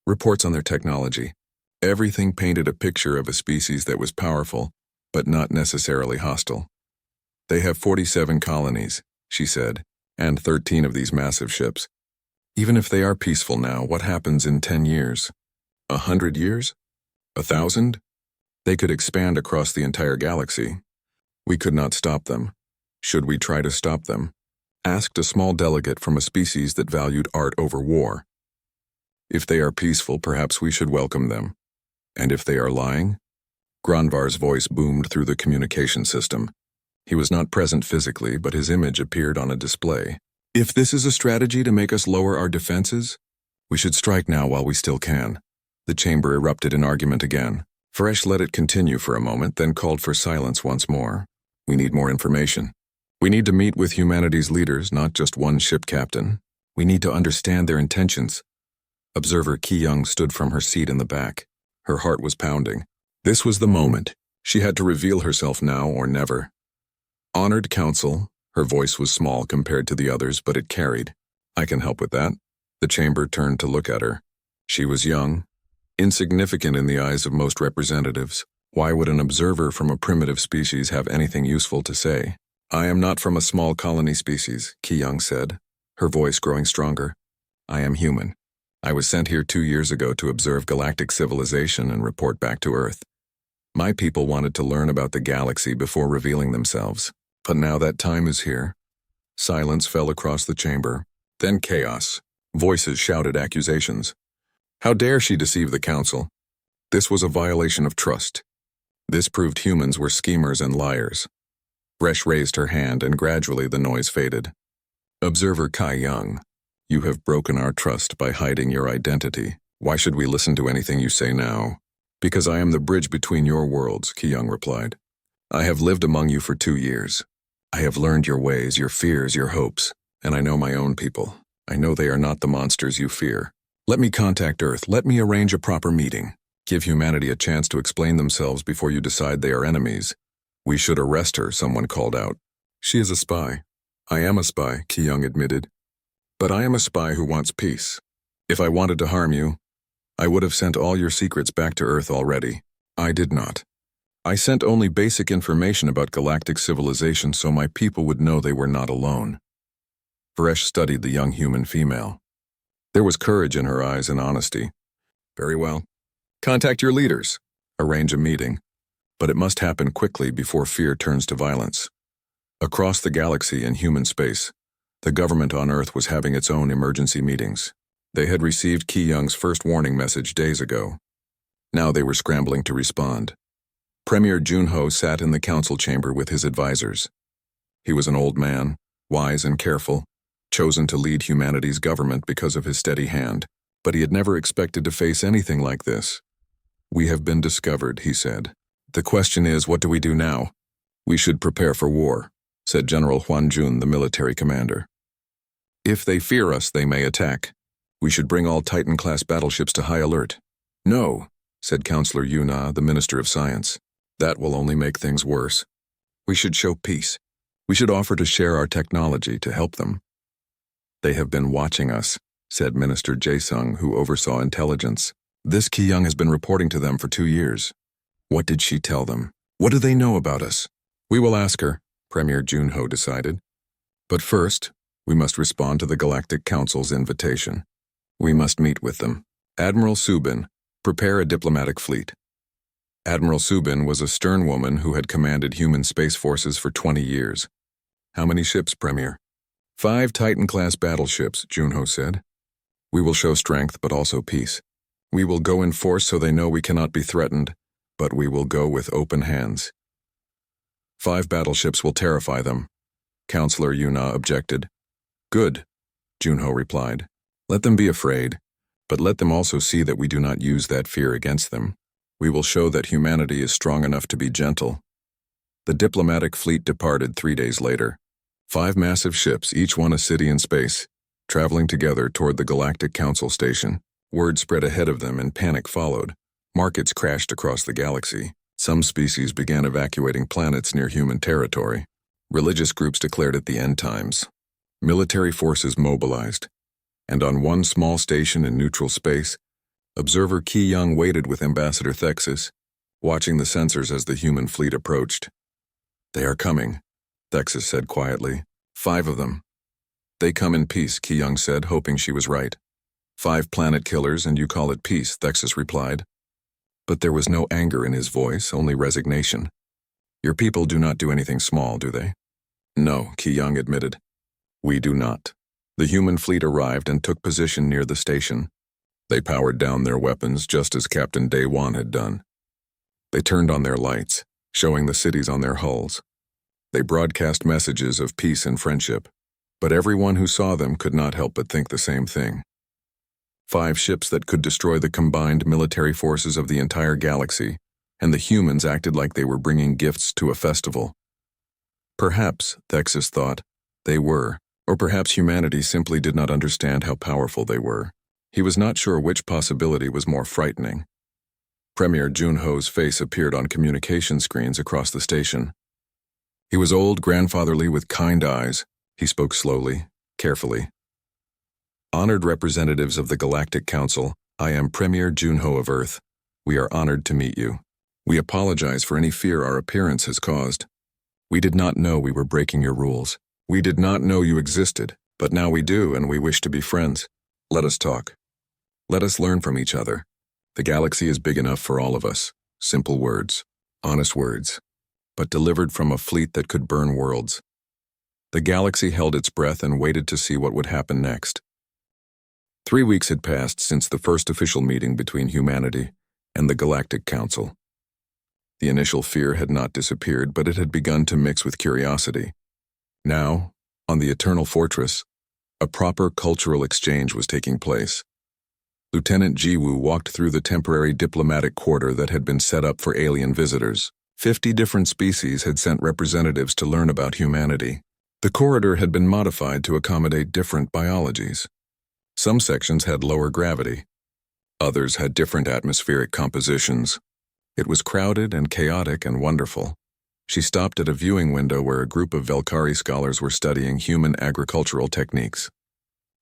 Reports on their technology. Everything painted a picture of a species that was powerful, but not necessarily hostile. They have 47 colonies, she said, and 13 of these massive ships. Even if they are peaceful now, what happens in 10 years? 100 years? 1,000? They could expand across the entire galaxy. We could not stop them. Should we try to stop them? Asked a small delegate from a species that valued art over war. If they are peaceful, perhaps we should welcome them. And if they are lying? Granvar's voice boomed through the communication system. He was not present physically, but his image appeared on a display. If this is a strategy to make us lower our defenses, we should strike now while we still can. The chamber erupted in argument again. Varesh let it continue for a moment, then called for silence once more. We need more information. We need to meet with humanity's leaders, not just one ship captain. We need to understand their intentions. Observer Ki-Young stood from her seat in the back. Her heart was pounding. This was the moment. She had to reveal herself now or never. Honored council, her voice was small compared to the others, but it carried. I can help with that. The chamber turned to look at her. She was young, insignificant in the eyes of most representatives. Why would an observer from a primitive species have anything useful to say? I am not from a small colony species, Ki-Young said, her voice growing stronger. I am human. I was sent here 2 years ago to observe galactic civilization and report back to Earth. My people wanted to learn about the galaxy before revealing themselves, but now that time is here. Silence fell across the chamber, then chaos. Voices shouted accusations. How dare she deceive the council? This was a violation of trust. This proved humans were schemers and liars. Varesh raised her hand and gradually the noise faded. Observer Ki-Young, you have broken our trust by hiding your identity. Why should we listen to anything you say now? Because I am the bridge between your worlds, Ki-Young replied. I have lived among you for 2 years. I have learned your ways, your fears, your hopes, and I know my own people. I know they are not the monsters you fear. Let me contact Earth. Let me arrange a proper meeting. Give humanity a chance to explain themselves before you decide they are enemies. We should arrest her, someone called out. She is a spy. I am a spy, Ki-Young admitted. But I am a spy who wants peace. If I wanted to harm you, I would have sent all your secrets back to Earth already. I did not. I sent only basic information about galactic civilization so my people would know they were not alone. Varesh studied the young human female. There was courage in her eyes and honesty. Very well. Contact your leaders. Arrange a meeting. But it must happen quickly before fear turns to violence. Across the galaxy in human space, the government on Earth was having its own emergency meetings. They had received Ki-Young's first warning message days ago. Now they were scrambling to respond. Premier Junho sat in the council chamber with his advisors. He was an old man, wise and careful, chosen to lead humanity's government because of his steady hand, but he had never expected to face anything like this. "We have been discovered," he said. "The question is, what do we do now?" "We should prepare for war," said General Huan Jun, the military commander. "If they fear us, they may attack. We should bring all Titan-class battleships to high alert." "No," said Counselor Yuna, the Minister of Science. "That will only make things worse. We should show peace. We should offer to share our technology to help them." "They have been watching us," said Minister Jae-sung, who oversaw intelligence. "This Ki-young has been reporting to them for 2 years. What did she tell them? What do they know about us?" "We will ask her," Premier Junho decided. "But first, we must respond to the Galactic Council's invitation. We must meet with them. Admiral Subin, prepare a diplomatic fleet." Admiral Subin was a stern woman who had commanded human space forces for 20 years. "How many ships, Premier?" 5 Titan-class battleships, Junho said. "We will show strength, but also peace. We will go in force so they know we cannot be threatened, but we will go with open hands." 5 battleships will terrify them," Counselor Yuna objected. "Good," Junho replied. "Let them be afraid, but let them also see that we do not use that fear against them. We will show that humanity is strong enough to be gentle." The diplomatic fleet departed 3 days later. 5 massive ships, each one a city in space, traveling together toward the Galactic Council station. Word spread ahead of them and panic followed. Markets crashed across the galaxy. Some species began evacuating planets near human territory. Religious groups declared it the end times. Military forces mobilized. And on one small station in neutral space, observer Ki-young waited with Ambassador Thexus, watching the sensors as the human fleet approached. "They are coming," Thexus said quietly. 5 of them. "They come in peace," Ki-young said, hoping she was right. 5 planet killers, and you call it peace," Thexus replied. But there was no anger in his voice, only resignation. "Your people do not do anything small, do they?" "No," Ki-young admitted. "We do not." The human fleet arrived and took position near the station. They powered down their weapons just as Captain Daewon had done. They turned on their lights, showing the cities on their hulls. They broadcast messages of peace and friendship, but everyone who saw them could not help but think the same thing. 5 ships that could destroy the combined military forces of the entire galaxy, and the humans acted like they were bringing gifts to a festival. Perhaps, Thexus thought, they were, or perhaps humanity simply did not understand how powerful they were. He was not sure which possibility was more frightening. Premier Junho's face appeared on communication screens across the station. He was old, grandfatherly, with kind eyes. He spoke slowly, carefully. "Honored representatives of the Galactic Council, I am Premier Junho of Earth. We are honored to meet you. We apologize for any fear our appearance has caused. We did not know we were breaking your rules. We did not know you existed, but now we do, and we wish to be friends. Let us talk. Let us learn from each other. The galaxy is big enough for all of us." Simple words, honest words, but delivered from a fleet that could burn worlds. The galaxy held its breath and waited to see what would happen next. 3 weeks had passed since the first official meeting between humanity and the Galactic Council. The initial fear had not disappeared, but it had begun to mix with curiosity. Now, on the Eternal Fortress, a proper cultural exchange was taking place. Lieutenant Jiwoo walked through the temporary diplomatic quarter that had been set up for alien visitors. 50 different species had sent representatives to learn about humanity. The corridor had been modified to accommodate different biologies. Some sections had lower gravity. Others had different atmospheric compositions. It was crowded and chaotic and wonderful. She stopped at a viewing window where a group of Velkari scholars were studying human agricultural techniques.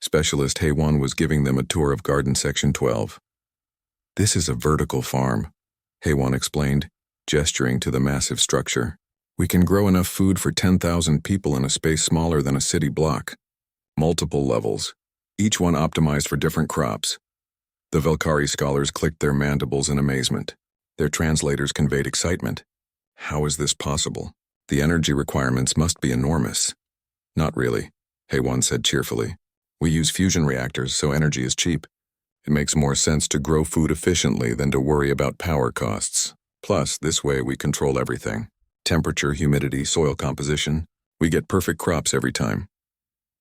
Specialist Haewon was giving them a tour of Garden Section 12. "This is a vertical farm," Haewon explained, gesturing to the massive structure. "We can grow enough food for 10,000 people in a space smaller than a city block. Multiple levels, each one optimized for different crops." The Velkari scholars clicked their mandibles in amazement. Their translators conveyed excitement. "How is this possible? The energy requirements must be enormous." "Not really," Haewon said cheerfully. "We use fusion reactors, so energy is cheap. It makes more sense to grow food efficiently than to worry about power costs." Plus, this way we control everything. Temperature, humidity, soil composition. We get perfect crops every time.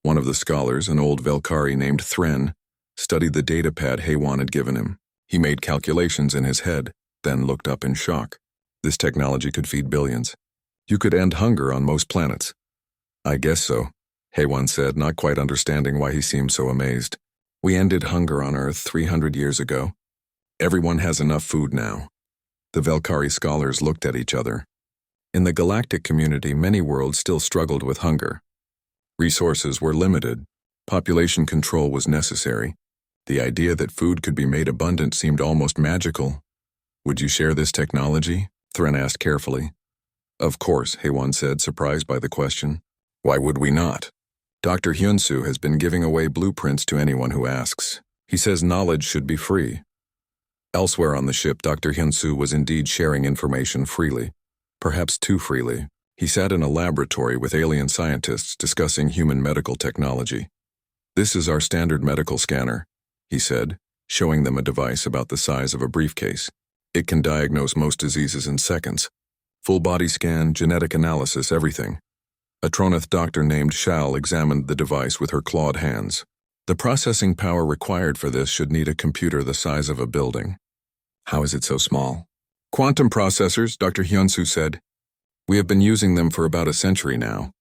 One of the scholars, an old Velkari named Thren, studied the data pad HFY had given him. He made calculations in his head, then looked up in shock. This technology could feed billions. You could end hunger on most planets. I guess so, HFY said, not quite understanding why he seemed so amazed. We ended hunger on Earth 300 years ago. Everyone has enough food now. The Velkari scholars looked at each other. In the galactic community, many worlds still struggled with hunger. Resources were limited. Population control was necessary. The idea that food could be made abundant seemed almost magical. Would you share this technology? Thren asked carefully. Of course, HFY said, surprised by the question. Why would we not? Dr. Hyunsu has been giving away blueprints to anyone who asks. He says knowledge should be free. Elsewhere on the ship, Dr. Hyunsu was indeed sharing information freely, perhaps too freely. He sat in a laboratory with alien scientists discussing human medical technology. This is our standard medical scanner, he said, showing them a device about the size of a briefcase. It can diagnose most diseases in seconds. Full body scan, genetic analysis, everything. A Tronith doctor named Shal examined the device with her clawed hands. The processing power required for this should need a computer the size of a building. How is it so small? Quantum processors, Dr. Hyunsu said. We have been using them for about a century now.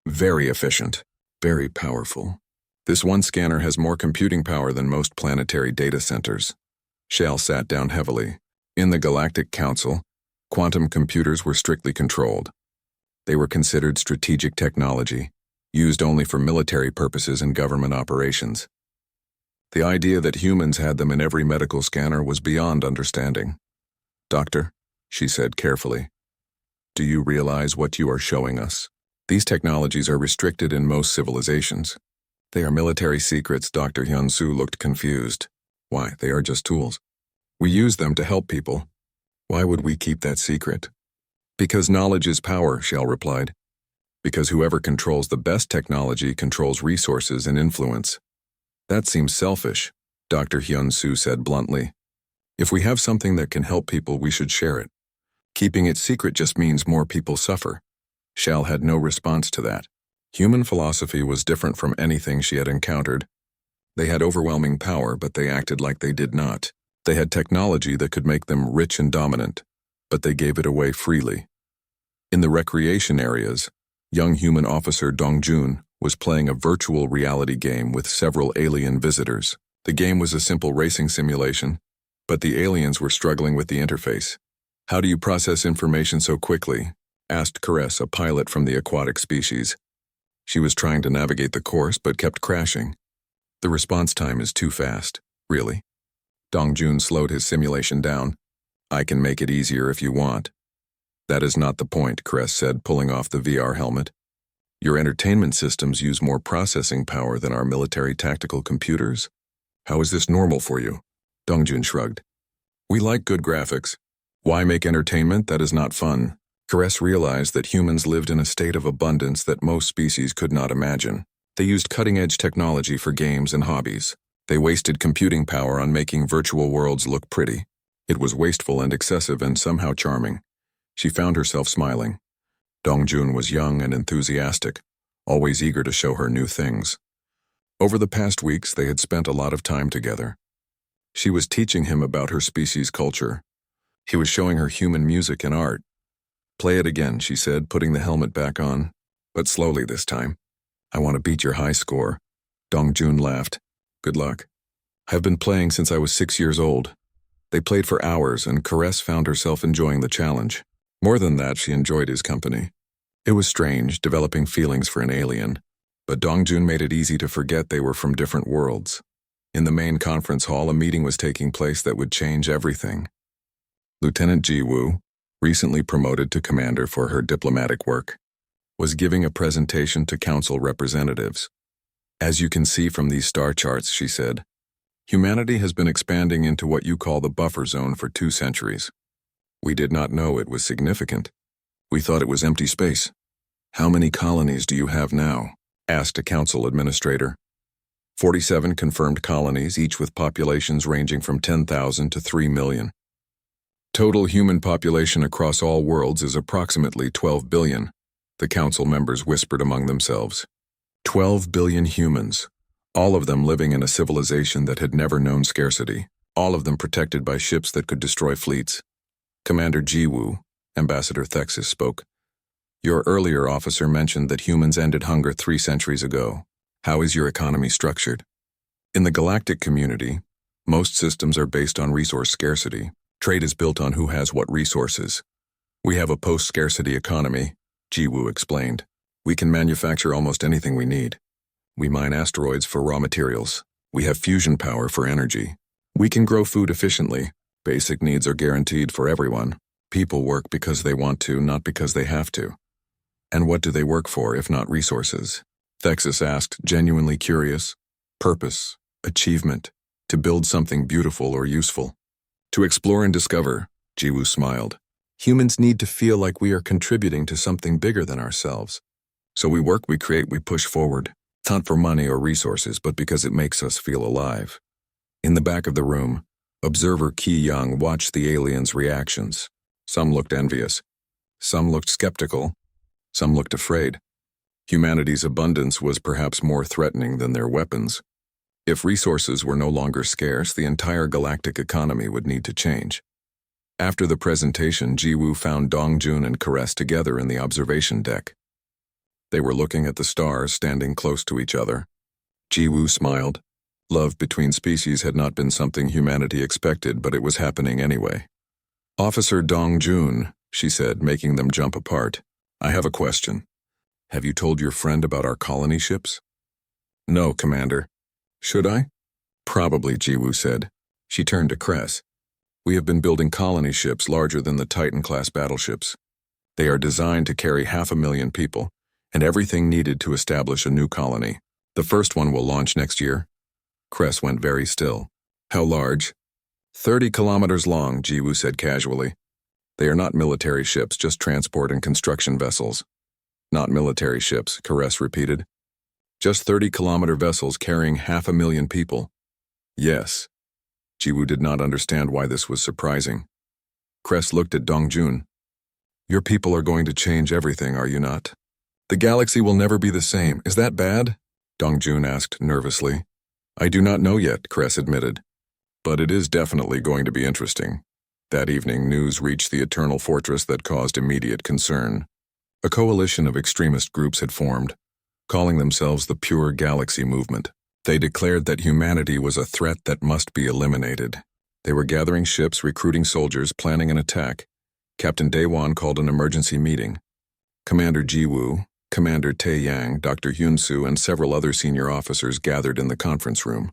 Very efficient, very powerful. This one scanner has more computing power than most planetary data centers. Shal sat down heavily. In the Galactic Council, quantum computers were strictly controlled. They were considered strategic technology, used only for military purposes and government operations. The idea that humans had them in every medical scanner was beyond understanding. Doctor, she said carefully, do you realize what you are showing us? These technologies are restricted in most civilizations. They are military secrets. Dr. Hyunsu looked confused. Why, they are just tools. We use them to help people. Why would we keep that secret? Because knowledge is power, Shal replied. Because whoever controls the best technology controls resources and influence. That seems selfish, Dr. Hyunsu said bluntly. If we have something that can help people, we should share it. Keeping it secret just means more people suffer. Shal had no response to that. Human philosophy was different from anything she had encountered. They had overwhelming power, but they acted like they did not. They had technology that could make them rich and dominant, but they gave it away freely. In the recreation areas, young human officer Dongjun was playing a virtual reality game with several alien visitors. The game was a simple racing simulation, but the aliens were struggling with the interface. How do you process information so quickly? Asked Caress, a pilot from the aquatic species. She was trying to navigate the course but kept crashing. The response time is too fast. Really? Dongjun slowed his simulation down. I can make it easier if you want. That is not the point, Caress said, pulling off the VR helmet. Your entertainment systems use more processing power than our military tactical computers? How is this normal for you? Dongjun shrugged. We like good graphics. Why make entertainment that is not fun? Caress realized that humans lived in a state of abundance that most species could not imagine. They used cutting-edge technology for games and hobbies. They wasted computing power on making virtual worlds look pretty. It was wasteful and excessive and somehow charming. She found herself smiling. Dongjun was young and enthusiastic, always eager to show her new things. Over the past weeks, they had spent a lot of time together. She was teaching him about her species' culture. He was showing her human music and art. Play it again, she said, putting the helmet back on. But slowly this time. I want to beat your high score. Dongjun laughed. Good luck. I've been playing since I was 6 years old. They played for hours, and Caress found herself enjoying the challenge. More than that, she enjoyed his company. It was strange, developing feelings for an alien, but Dongjun made it easy to forget they were from different worlds. In the main conference hall, a meeting was taking place that would change everything. Lieutenant Ji-woo, recently promoted to commander for her diplomatic work, was giving a presentation to council representatives. As you can see from these star charts, she said, humanity has been expanding into what you call the buffer zone for 2 centuries. We did not know it was significant. We thought it was empty space. How many colonies do you have now? Asked a council administrator. 47 confirmed colonies, each with populations ranging from 10,000 to 3 million. Total human population across all worlds is approximately 12 billion, the council members whispered among themselves. 12 billion humans, all of them living in a civilization that had never known scarcity, all of them protected by ships that could destroy fleets. Commander Jiwoo, Ambassador Thexis spoke. Your earlier officer mentioned that humans ended hunger 3 centuries ago. How is your economy structured? In the galactic community, most systems are based on resource scarcity. Trade is built on who has what resources. We have a post-scarcity economy, Jiwoo explained. We can manufacture almost anything we need. We mine asteroids for raw materials. We have fusion power for energy. We can grow food efficiently. Basic needs are guaranteed for everyone. People work because they want to, not because they have to. And what do they work for if not resources? Thexis asked, genuinely curious. Purpose, achievement, to build something beautiful or useful. To explore and discover, Jiwoo smiled. Humans need to feel like we are contributing to something bigger than ourselves. So we work, we create, we push forward. Not for money or resources, but because it makes us feel alive. In the back of the room, observer Ki Young watched the aliens' reactions. Some looked envious. Some looked skeptical. Some looked afraid. Humanity's abundance was perhaps more threatening than their weapons. If resources were no longer scarce, the entire galactic economy would need to change. After the presentation, Jiwoo found Dongjun and Caress together in the observation deck. They were looking at the stars, standing close to each other. Jiwoo smiled. Love between species had not been something humanity expected, but it was happening anyway. Officer Dongjun, she said, making them jump apart. I have a question. Have you told your friend about our colony ships? No, Commander. Should I? Probably, Jiwoo said. She turned to Cress. We have been building colony ships larger than the Titan-class battleships. They are designed to carry 500,000 people, and everything needed to establish a new colony. The first one will launch next year. Cress went very still. How large? 30 kilometers long, Jiwoo said casually. They are not military ships, just transport and construction vessels. Not military ships, Caress repeated. Just 30-kilometer vessels carrying 500,000 people. Yes. Jiwoo did not understand why this was surprising. Cress looked at Dongjun. Your people are going to change everything, are you not? The galaxy will never be the same. Is that bad? Dongjun asked nervously. I do not know yet, Cress admitted. But it is definitely going to be interesting. That evening, news reached the Eternal Fortress that caused immediate concern. A coalition of extremist groups had formed, calling themselves the Pure Galaxy Movement. They declared that humanity was a threat that must be eliminated. They were gathering ships, recruiting soldiers, planning an attack. Captain Daewon called an emergency meeting. Commander Jiwoo, Commander Tae-yang, Dr. Hyun-soo, and several other senior officers gathered in the conference room.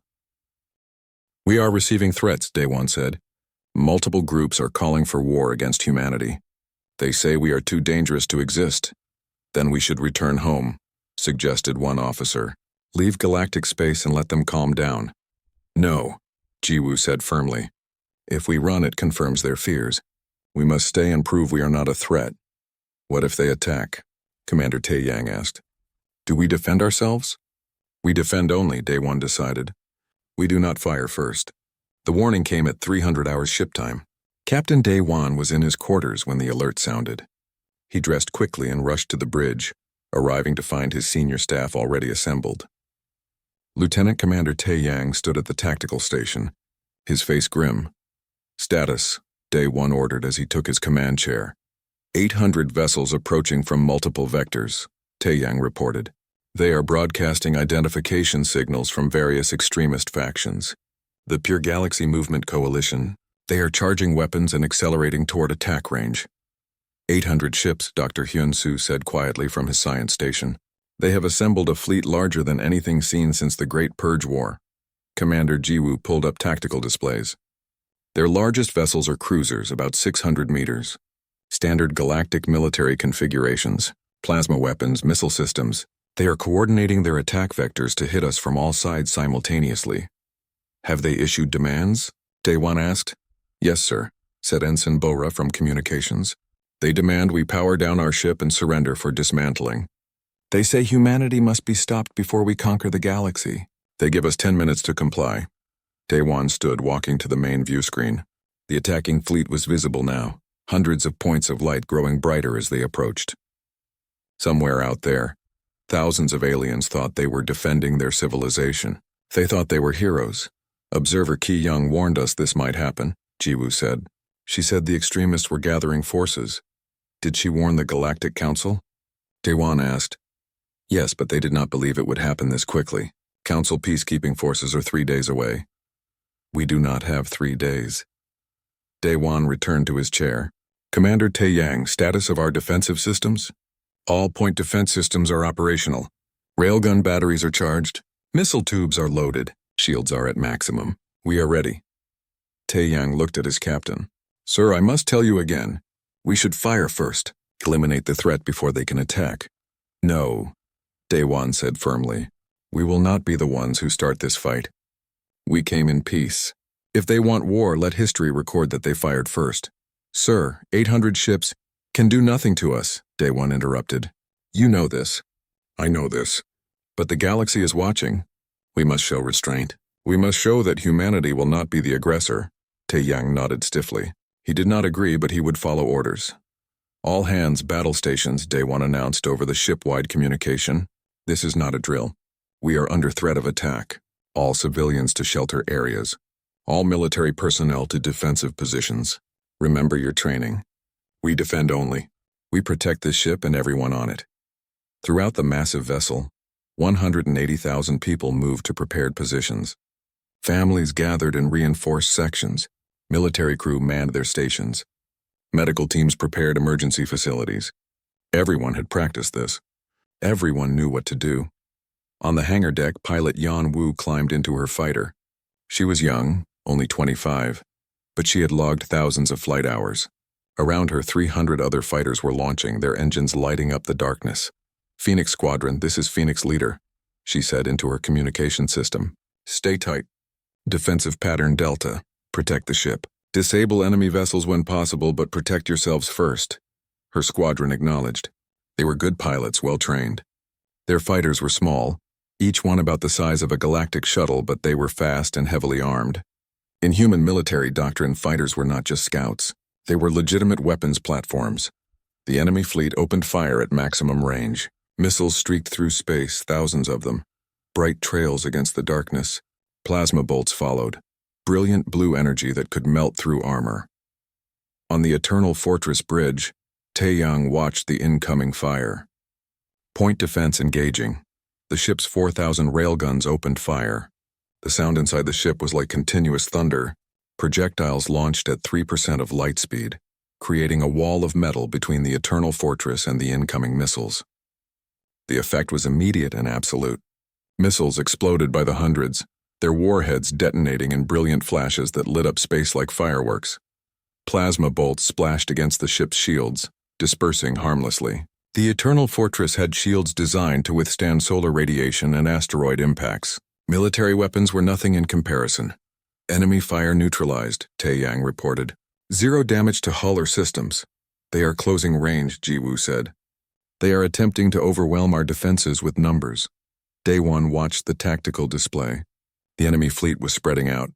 We are receiving threats, Daewon said. Multiple groups are calling for war against humanity. They say we are too dangerous to exist. Then we should return home, suggested one officer. Leave galactic space and let them calm down. No, Jiwoo said firmly. If we run, it confirms their fears. We must stay and prove we are not a threat. What if they attack? Commander Tae-yang asked. Do we defend ourselves? We defend only, Daewon decided. We do not fire first. The warning came at 300 hours ship time. Captain Daewon was in his quarters when the alert sounded. He dressed quickly and rushed to the bridge, arriving to find his senior staff already assembled. Lieutenant Commander Tae-yang stood at the tactical station, his face grim. Status, Daewon ordered as he took his command chair. 800 vessels approaching from multiple vectors, Tae-yang reported. They are broadcasting identification signals from various extremist factions. The Pure Galaxy Movement Coalition. They are charging weapons and accelerating toward attack range. 800 ships, Dr. Hyun-soo said quietly from his science station. They have assembled a fleet larger than anything seen since the Great Purge War. Commander Jiwoo pulled up tactical displays. Their largest vessels are cruisers, about 600 meters. Standard galactic military configurations, plasma weapons, missile systems. They are coordinating their attack vectors to hit us from all sides simultaneously. Have they issued demands? Daewon asked. Yes, sir, said Ensign Bora from communications. They demand we power down our ship and surrender for dismantling. They say humanity must be stopped before we conquer the galaxy. They give us 10 minutes to comply. Daewon stood walking to the main view screen. The attacking fleet was visible now, hundreds of points of light growing brighter as they approached. Somewhere out there, thousands of aliens thought they were defending their civilization. They thought they were heroes. Observer Ki Young warned us this might happen, Jiwoo said. She said the extremists were gathering forces. Did she warn the Galactic Council? Daewon asked. Yes, but they did not believe it would happen this quickly. Council peacekeeping forces are 3 days away. We do not have 3 days. Daewon returned to his chair. Commander Tae-yang, status of our defensive systems? All point defense systems are operational. Railgun batteries are charged. Missile tubes are loaded. Shields are at maximum. We are ready. Tae-yang looked at his captain. Sir, I must tell you again. We should fire first. Eliminate the threat before they can attack. No, Daewon said firmly. We will not be the ones who start this fight. We came in peace. If they want war, let history record that they fired first. Sir, 800 ships can do nothing to us, Daewon interrupted. You know this. I know this. But the galaxy is watching. We must show restraint. We must show that humanity will not be the aggressor. Tae-yang nodded stiffly. He did not agree, but he would follow orders. All hands battle stations, Daewon announced over the ship-wide communication. This is not a drill. We are under threat of attack. All civilians to shelter areas. All military personnel to defensive positions. Remember your training. We defend only. We protect this ship and everyone on it. Throughout the massive vessel, 180,000 people moved to prepared positions. Families gathered in reinforced sections. Military crew manned their stations. Medical teams prepared emergency facilities. Everyone had practiced this. Everyone knew what to do. On the hangar deck, pilot Yan Wu climbed into her fighter. She was young, only 25, but she had logged thousands of flight hours. Around her, 300 other fighters were launching, their engines lighting up the darkness. Phoenix Squadron, this is Phoenix Leader, she said into her communication system. Stay tight. Defensive pattern Delta. Protect the ship. Disable enemy vessels when possible, but protect yourselves first. Her squadron acknowledged. They were good pilots, well trained. Their fighters were small, each one about the size of a galactic shuttle, but they were fast and heavily armed. In human military doctrine, fighters were not just scouts. They were legitimate weapons platforms. The enemy fleet opened fire at maximum range. Missiles streaked through space, thousands of them. Bright trails against the darkness. Plasma bolts followed. Brilliant blue energy that could melt through armor. On the Eternal Fortress bridge, Tae-yang watched the incoming fire. Point defense engaging. The ship's 4,000 railguns opened fire. The sound inside the ship was like continuous thunder. Projectiles launched at 3% of light speed, creating a wall of metal between the Eternal Fortress and the incoming missiles. The effect was immediate and absolute. Missiles exploded by the hundreds, their warheads detonating in brilliant flashes that lit up space like fireworks. Plasma bolts splashed against the ship's shields, dispersing harmlessly. The Eternal Fortress had shields designed to withstand solar radiation and asteroid impacts. Military weapons were nothing in comparison. Enemy fire neutralized, Tae-yang reported. 0 damage to hull or systems. They are closing range, Jiwoo said. They are attempting to overwhelm our defenses with numbers. Daewon watched the tactical display. The enemy fleet was spreading out,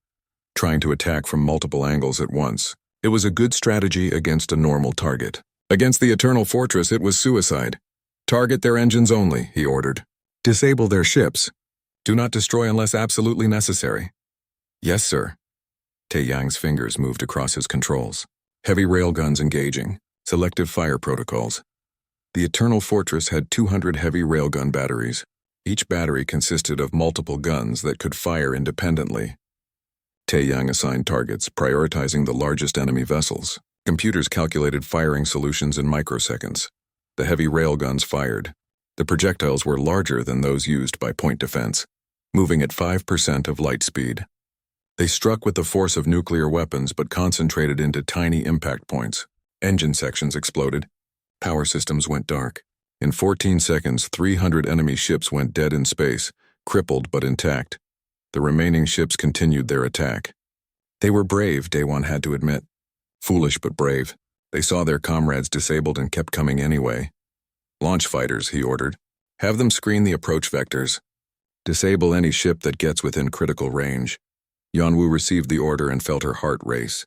trying to attack from multiple angles at once. It was a good strategy against a normal target. Against the Eternal Fortress, it was suicide. Target their engines only, he ordered. Disable their ships. Do not destroy unless absolutely necessary. Yes, sir. Tae-yang's fingers moved across his controls. Heavy railguns engaging. Selective fire protocols. The Eternal Fortress had 200 heavy railgun batteries. Each battery consisted of multiple guns that could fire independently. Tae-yang assigned targets, prioritizing the largest enemy vessels. Computers calculated firing solutions in microseconds. The heavy railguns fired. The projectiles were larger than those used by point defense, moving at 5% of light speed. They struck with the force of nuclear weapons but concentrated into tiny impact points. Engine sections exploded. Power systems went dark. In 14 seconds, 300 enemy ships went dead in space, crippled but intact. The remaining ships continued their attack. They were brave, Daewon had to admit. Foolish but brave. They saw their comrades disabled and kept coming anyway. Launch fighters, he ordered. Have them screen the approach vectors. Disable any ship that gets within critical range. Yanwu received the order and felt her heart race.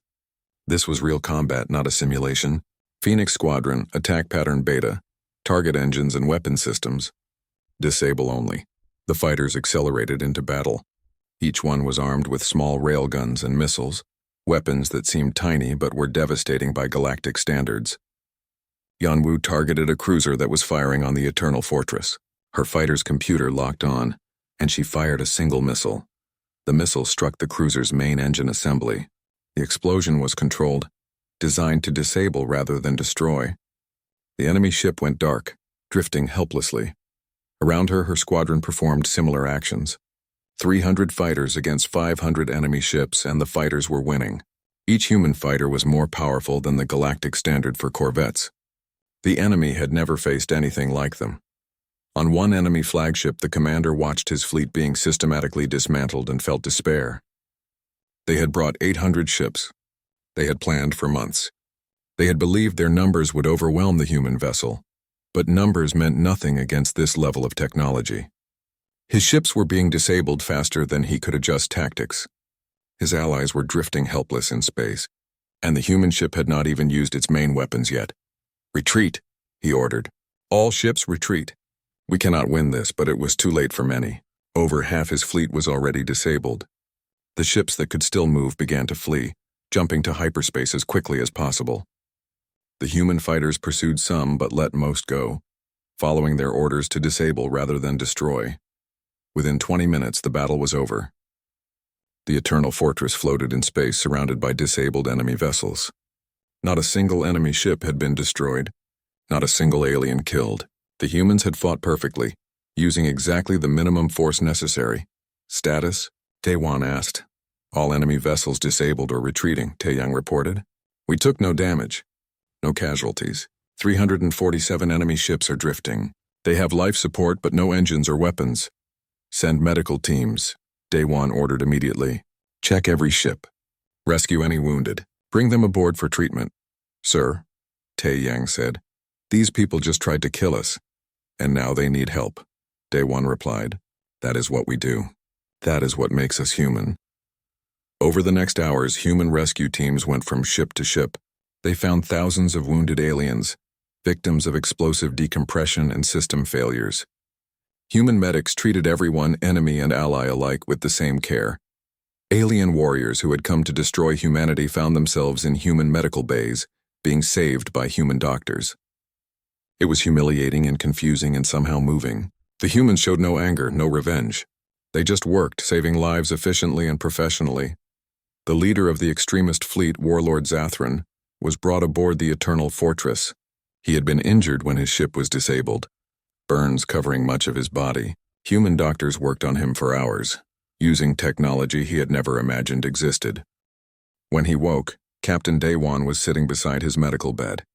This was real combat, not a simulation. Phoenix Squadron, Attack Pattern Beta, Target Engines and Weapon Systems. Disable only. The fighters accelerated into battle. Each one was armed with small railguns and missiles, weapons that seemed tiny but were devastating by galactic standards. Yanwu targeted a cruiser that was firing on the Eternal Fortress. Her fighter's computer locked on, and she fired a single missile. The missile struck the cruiser's main engine assembly. The explosion was controlled, designed to disable rather than destroy. The enemy ship went dark, drifting helplessly. Around her squadron performed similar actions. 300 fighters against 500 enemy ships, and the fighters were winning. Each human fighter was more powerful than the galactic standard for corvettes. The enemy had never faced anything like them. On one enemy flagship, the commander watched his fleet being systematically dismantled and felt despair. They had brought 800 ships. They had planned for months. They had believed their numbers would overwhelm the human vessel, but numbers meant nothing against this level of technology. His ships were being disabled faster than he could adjust tactics. His allies were drifting helpless in space, and the human ship had not even used its main weapons yet. "Retreat," he ordered. "All ships retreat." We cannot win this, but it was too late for many. Over half his fleet was already disabled. The ships that could still move began to flee, jumping to hyperspace as quickly as possible. The human fighters pursued some but let most go, following their orders to disable rather than destroy. Within 20 minutes, the battle was over. The Eternal Fortress floated in space, surrounded by disabled enemy vessels. Not a single enemy ship had been destroyed, not a single alien killed. The humans had fought perfectly, using exactly the minimum force necessary. "Status?" Taewon asked. "All enemy vessels disabled or retreating," Taeyang reported. "We took no damage. No casualties. 347 enemy ships are drifting. They have life support but no engines or weapons. Send medical teams," Taewon ordered immediately. "Check every ship. Rescue any wounded. Bring them aboard for treatment." "Sir," Taeyang said, "these people just tried to kill us, and now they need help." Taewon replied, "That is what we do. That is what makes us human." Over the next hours, human rescue teams went from ship to ship. They found thousands of wounded aliens, victims of explosive decompression and system failures. Human medics treated everyone, enemy and ally alike, with the same care. Alien warriors who had come to destroy humanity found themselves in human medical bays, being saved by human doctors. It was humiliating and confusing and somehow moving. The humans showed no anger, no revenge. They just worked, saving lives efficiently and professionally. The leader of the extremist fleet, Warlord Zathran, was brought aboard the Eternal Fortress. He had been injured when his ship was disabled, burns covering much of his body. Human doctors worked on him for hours, using technology he had never imagined existed. When he woke, Captain Taewon was sitting beside his medical bed.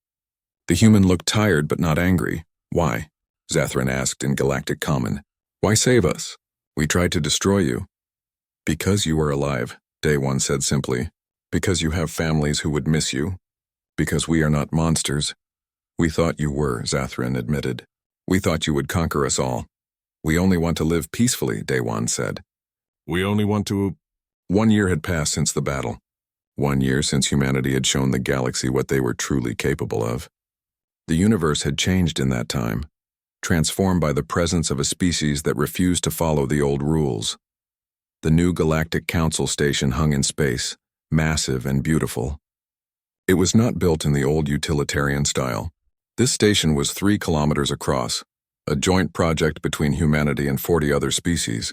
The human looked tired but not angry. "Why?" Zathran asked in Galactic Common. "Why save us? We tried to destroy you." "Because you are alive," Taewon said simply. "Because you have families who would miss you. Because we are not monsters." "We thought you were," Zathran admitted. "We thought you would conquer us all. We only want to live peacefully," Taewon said. "We only want to—" 1 year had passed since the battle. 1 year since humanity had shown the galaxy what they were truly capable of. The universe had changed in that time, transformed by the presence of a species that refused to follow the old rules. The new Galactic Council station hung in space, massive and beautiful. It was not built in the old utilitarian style. This station was 3 kilometers across, a joint project between humanity and 40 other species.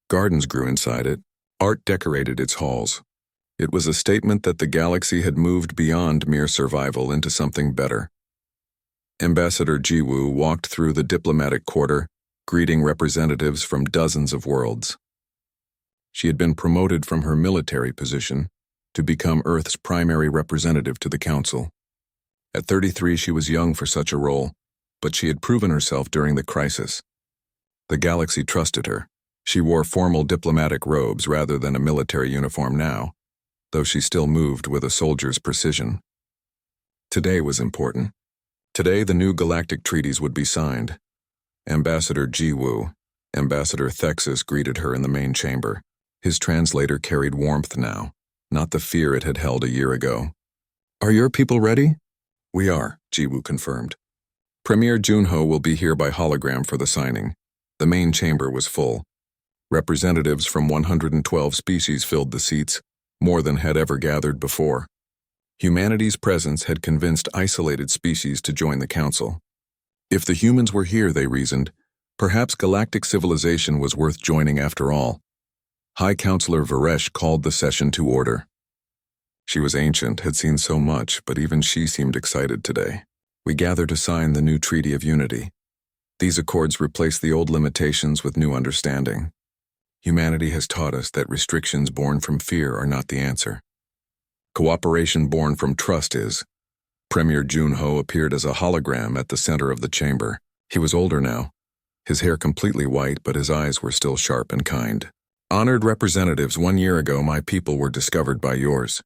Gardens grew inside it. Art decorated its halls. It was a statement that the galaxy had moved beyond mere survival into something better. Ambassador Jiwoo walked through the diplomatic quarter, greeting representatives from dozens of worlds. She had been promoted from her military position to become Earth's primary representative to the Council. At 33, she was young for such a role, but she had proven herself during the crisis. The galaxy trusted her. She wore formal diplomatic robes rather than a military uniform now, though she still moved with a soldier's precision. Today was important. Today, the new galactic treaties would be signed. Ambassador Jiwoo, Ambassador Thexus greeted her in the main chamber. His translator carried warmth now, not the fear it had held a year ago. Are your people ready? We are, Jiwoo confirmed. Premier Junho will be here by hologram for the signing. The main chamber was full. Representatives from 112 species filled the seats, more than had ever gathered before. Humanity's presence had convinced isolated species to join the council. If the humans were here, they reasoned, perhaps galactic civilization was worth joining after all. High Counselor Varesh called the session to order. She was ancient, had seen so much, but even she seemed excited today. We gather to sign the new Treaty of Unity. These accords replace the old limitations with new understanding. Humanity has taught us that restrictions born from fear are not the answer. Cooperation born from trust is. Premier Junho appeared as a hologram at the center of the chamber. He was older now, his hair completely white, but his eyes were still sharp and kind. Honored representatives, 1 year ago my people were discovered by yours.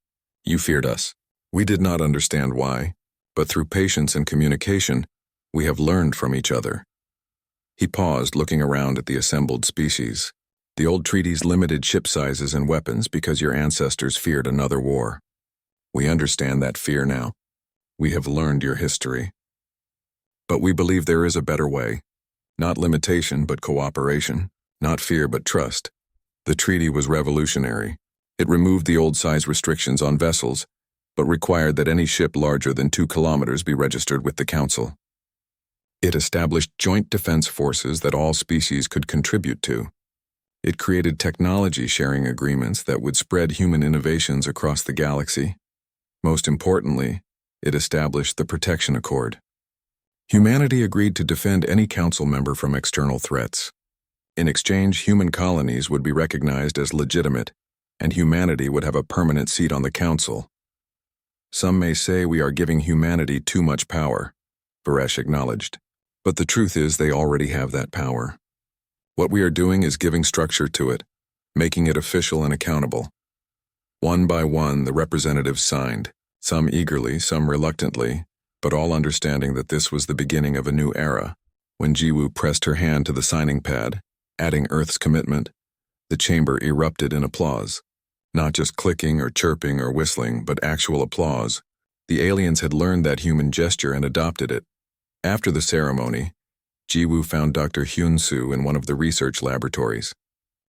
You feared us. We did not understand why, but through patience and communication, we have learned from each other. He paused, looking around at the assembled species. The old treaties limited ship sizes and weapons because your ancestors feared another war. We understand that fear now. We have learned your history. But we believe there is a better way. Not limitation, but cooperation. Not fear, but trust. The treaty was revolutionary. It removed the old size restrictions on vessels, but required that any ship larger than 2 kilometers be registered with the Council. It established joint defense forces that all species could contribute to. It created technology sharing agreements that would spread human innovations across the galaxy. Most importantly, it established the Protection Accord. Humanity agreed to defend any council member from external threats. In exchange, human colonies would be recognized as legitimate, and humanity would have a permanent seat on the council. Some may say we are giving humanity too much power, Varesh acknowledged. But the truth is they already have that power. What we are doing is giving structure to it, making it official and accountable. One by one, the representatives signed, some eagerly, some reluctantly, but all understanding that this was the beginning of a new era. When Jiwoo pressed her hand to the signing pad, adding Earth's commitment, the chamber erupted in applause. Not just clicking or chirping or whistling, but actual applause. The aliens had learned that human gesture and adopted it. After the ceremony, Jiwoo found Dr. Hyun-soo in one of the research laboratories.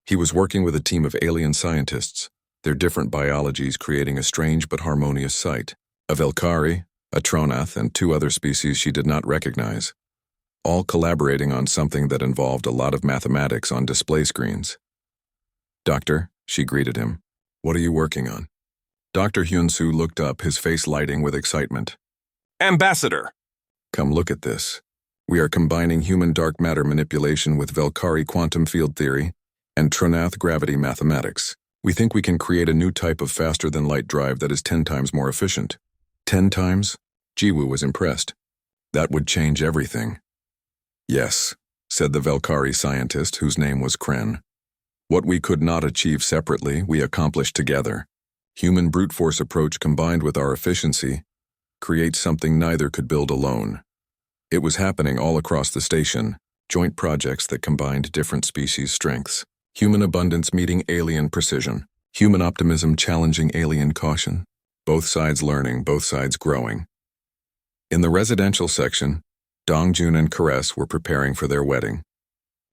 He was working with a team of alien scientists, their different biologies creating a strange but harmonious sight. A Velkari, a Tronath, and 2 other species she did not recognize, all collaborating on something that involved a lot of mathematics on display screens. Doctor, she greeted him. What are you working on? Dr. Hyun-soo looked up, his face lighting with excitement. Ambassador! Come look at this. We are combining human dark matter manipulation with Velkari quantum field theory and Tronath gravity mathematics. We think we can create a new type of faster-than-light drive that is 10 times more efficient. 10 times? Jiwoo was impressed. That would change everything. Yes, said the Velkari scientist, whose name was Kren. What we could not achieve separately, we accomplished together. Human brute force approach combined with our efficiency creates something neither could build alone. It was happening all across the station, joint projects that combined different species' strengths. Human abundance meeting alien precision. Human optimism challenging alien caution. Both sides learning, both sides growing. In the residential section, Dongjun and Caress were preparing for their wedding.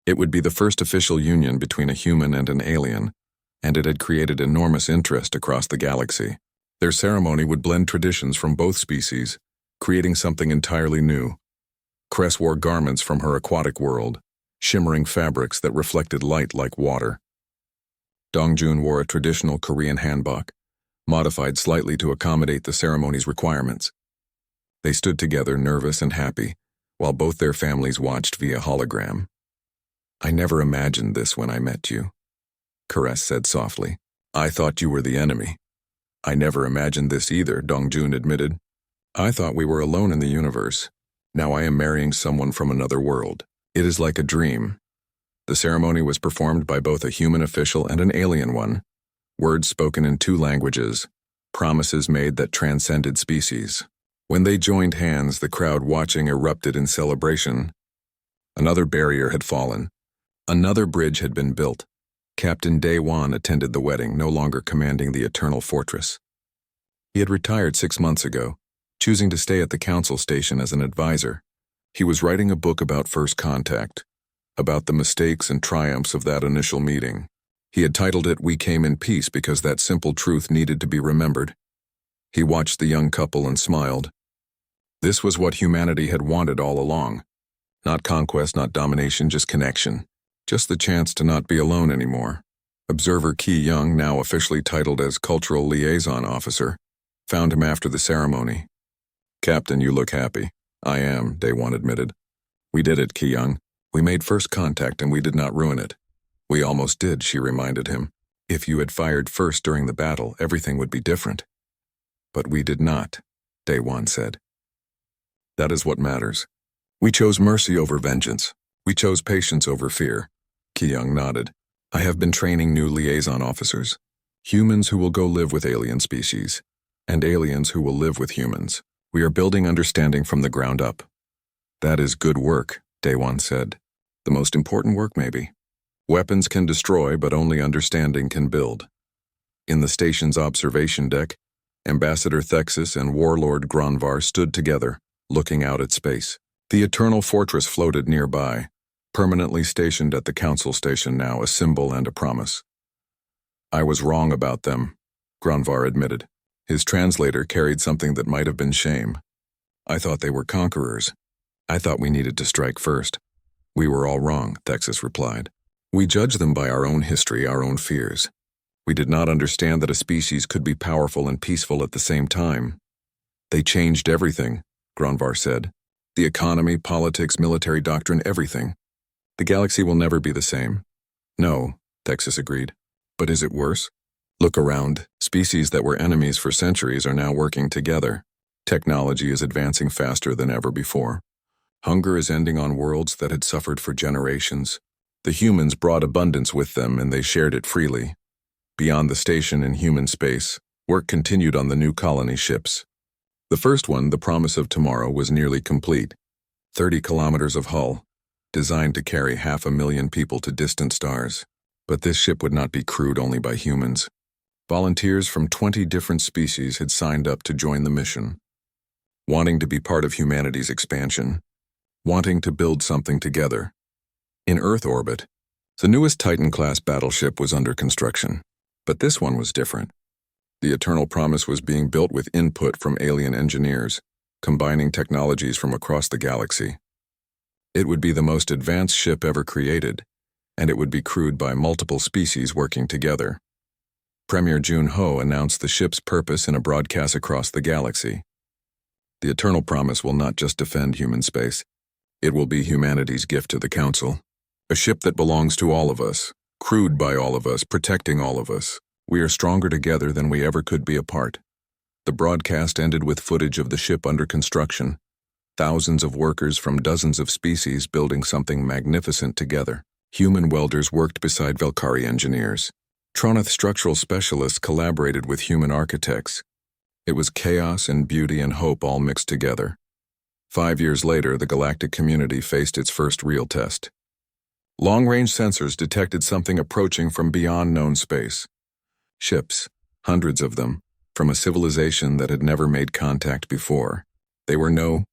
It would be the first official union between a human and an alien, and it had created enormous interest across the galaxy. Their ceremony would blend traditions from both species, creating something entirely new. Caress wore garments from her aquatic world, shimmering fabrics that reflected light like water. Dongjun wore a traditional Korean hanbok, modified slightly to accommodate the ceremony's requirements. They stood together, nervous and happy, while both their families watched via hologram. I never imagined this when I met you, Caress said softly. I thought you were the enemy. I never imagined this either, Dongjun admitted. I thought we were alone in the universe. Now I am marrying someone from another world. It is like a dream. The ceremony was performed by both a human official and an alien one. Words spoken in 2 languages, promises made that transcended species. When they joined hands, the crowd watching erupted in celebration. Another barrier had fallen. Another bridge had been built. Captain Daewon attended the wedding, no longer commanding the Eternal Fortress. He had retired 6 months ago, choosing to stay at the council station as an advisor. He was writing a book about first contact, about the mistakes and triumphs of that initial meeting. He had titled it "We Came in Peace" because that simple truth needed to be remembered. He watched the young couple and smiled. This was what humanity had wanted all along. Not conquest, not domination, just connection. Just the chance to not be alone anymore. Observer Ki Young, now officially titled as Cultural Liaison Officer, found him after the ceremony. "Captain, you look happy." "I am," Day One admitted. "We did it, Ki Young. We made first contact and we did not ruin it." "We almost did," she reminded him. "If you had fired first during the battle, everything would be different." "But we did not," Day One said. "That is what matters. We chose mercy over vengeance. We chose patience over fear." Ki Young nodded. "I have been training new liaison officers. Humans who will go live with alien species, and aliens who will live with humans. We are building understanding from the ground up." "That is good work," Day One said. "The most important work, maybe. Weapons can destroy, but only understanding can build." In the station's observation deck, Ambassador Thexus and Warlord Gronvar stood together, looking out at space. The Eternal Fortress floated nearby, permanently stationed at the council station now, a symbol and a promise. "I was wrong about them," Gronvar admitted. His translator carried something that might have been shame. "I thought they were conquerors. I thought we needed to strike first." "We were all wrong," Thexus replied. "We judged them by our own history, our own fears. We did not understand that a species could be powerful and peaceful at the same time." "They changed everything," Gronvar said. "The economy, politics, military doctrine, everything. The galaxy will never be the same." "No," Thexus agreed. "But is it worse? Look around. Species that were enemies for centuries are now working together. Technology is advancing faster than ever before. Hunger is ending on worlds that had suffered for generations. The humans brought abundance with them and they shared it freely. Beyond the station in human space, work continued on the new colony ships. The first one, the Promise of Tomorrow, was nearly complete. 30 kilometers of hull, designed to carry 500,000 people to distant stars. But this ship would not be crewed only by humans. Volunteers from 20 different species had signed up to join the mission, wanting to be part of humanity's expansion, wanting to build something together. In Earth orbit, the newest Titan-class battleship was under construction, but this one was different. The Eternal Promise was being built with input from alien engineers, combining technologies from across the galaxy. It would be the most advanced ship ever created, and it would be crewed by multiple species working together. Premier Jun Ho announced the ship's purpose in a broadcast across the galaxy. The Eternal Promise will not just defend human space. It will be humanity's gift to the Council. A ship that belongs to all of us, crewed by all of us, protecting all of us. We are stronger together than we ever could be apart. The broadcast ended with footage of the ship under construction. Thousands of workers from dozens of species building something magnificent together. Human welders worked beside Velkari engineers. Tronoth structural specialists collaborated with human architects. It was chaos and beauty and hope all mixed together. 5 years later, the galactic community faced its first real test. Long-range sensors detected something approaching from beyond known space. Ships, hundreds of them, from a civilization that had never made contact before. They were no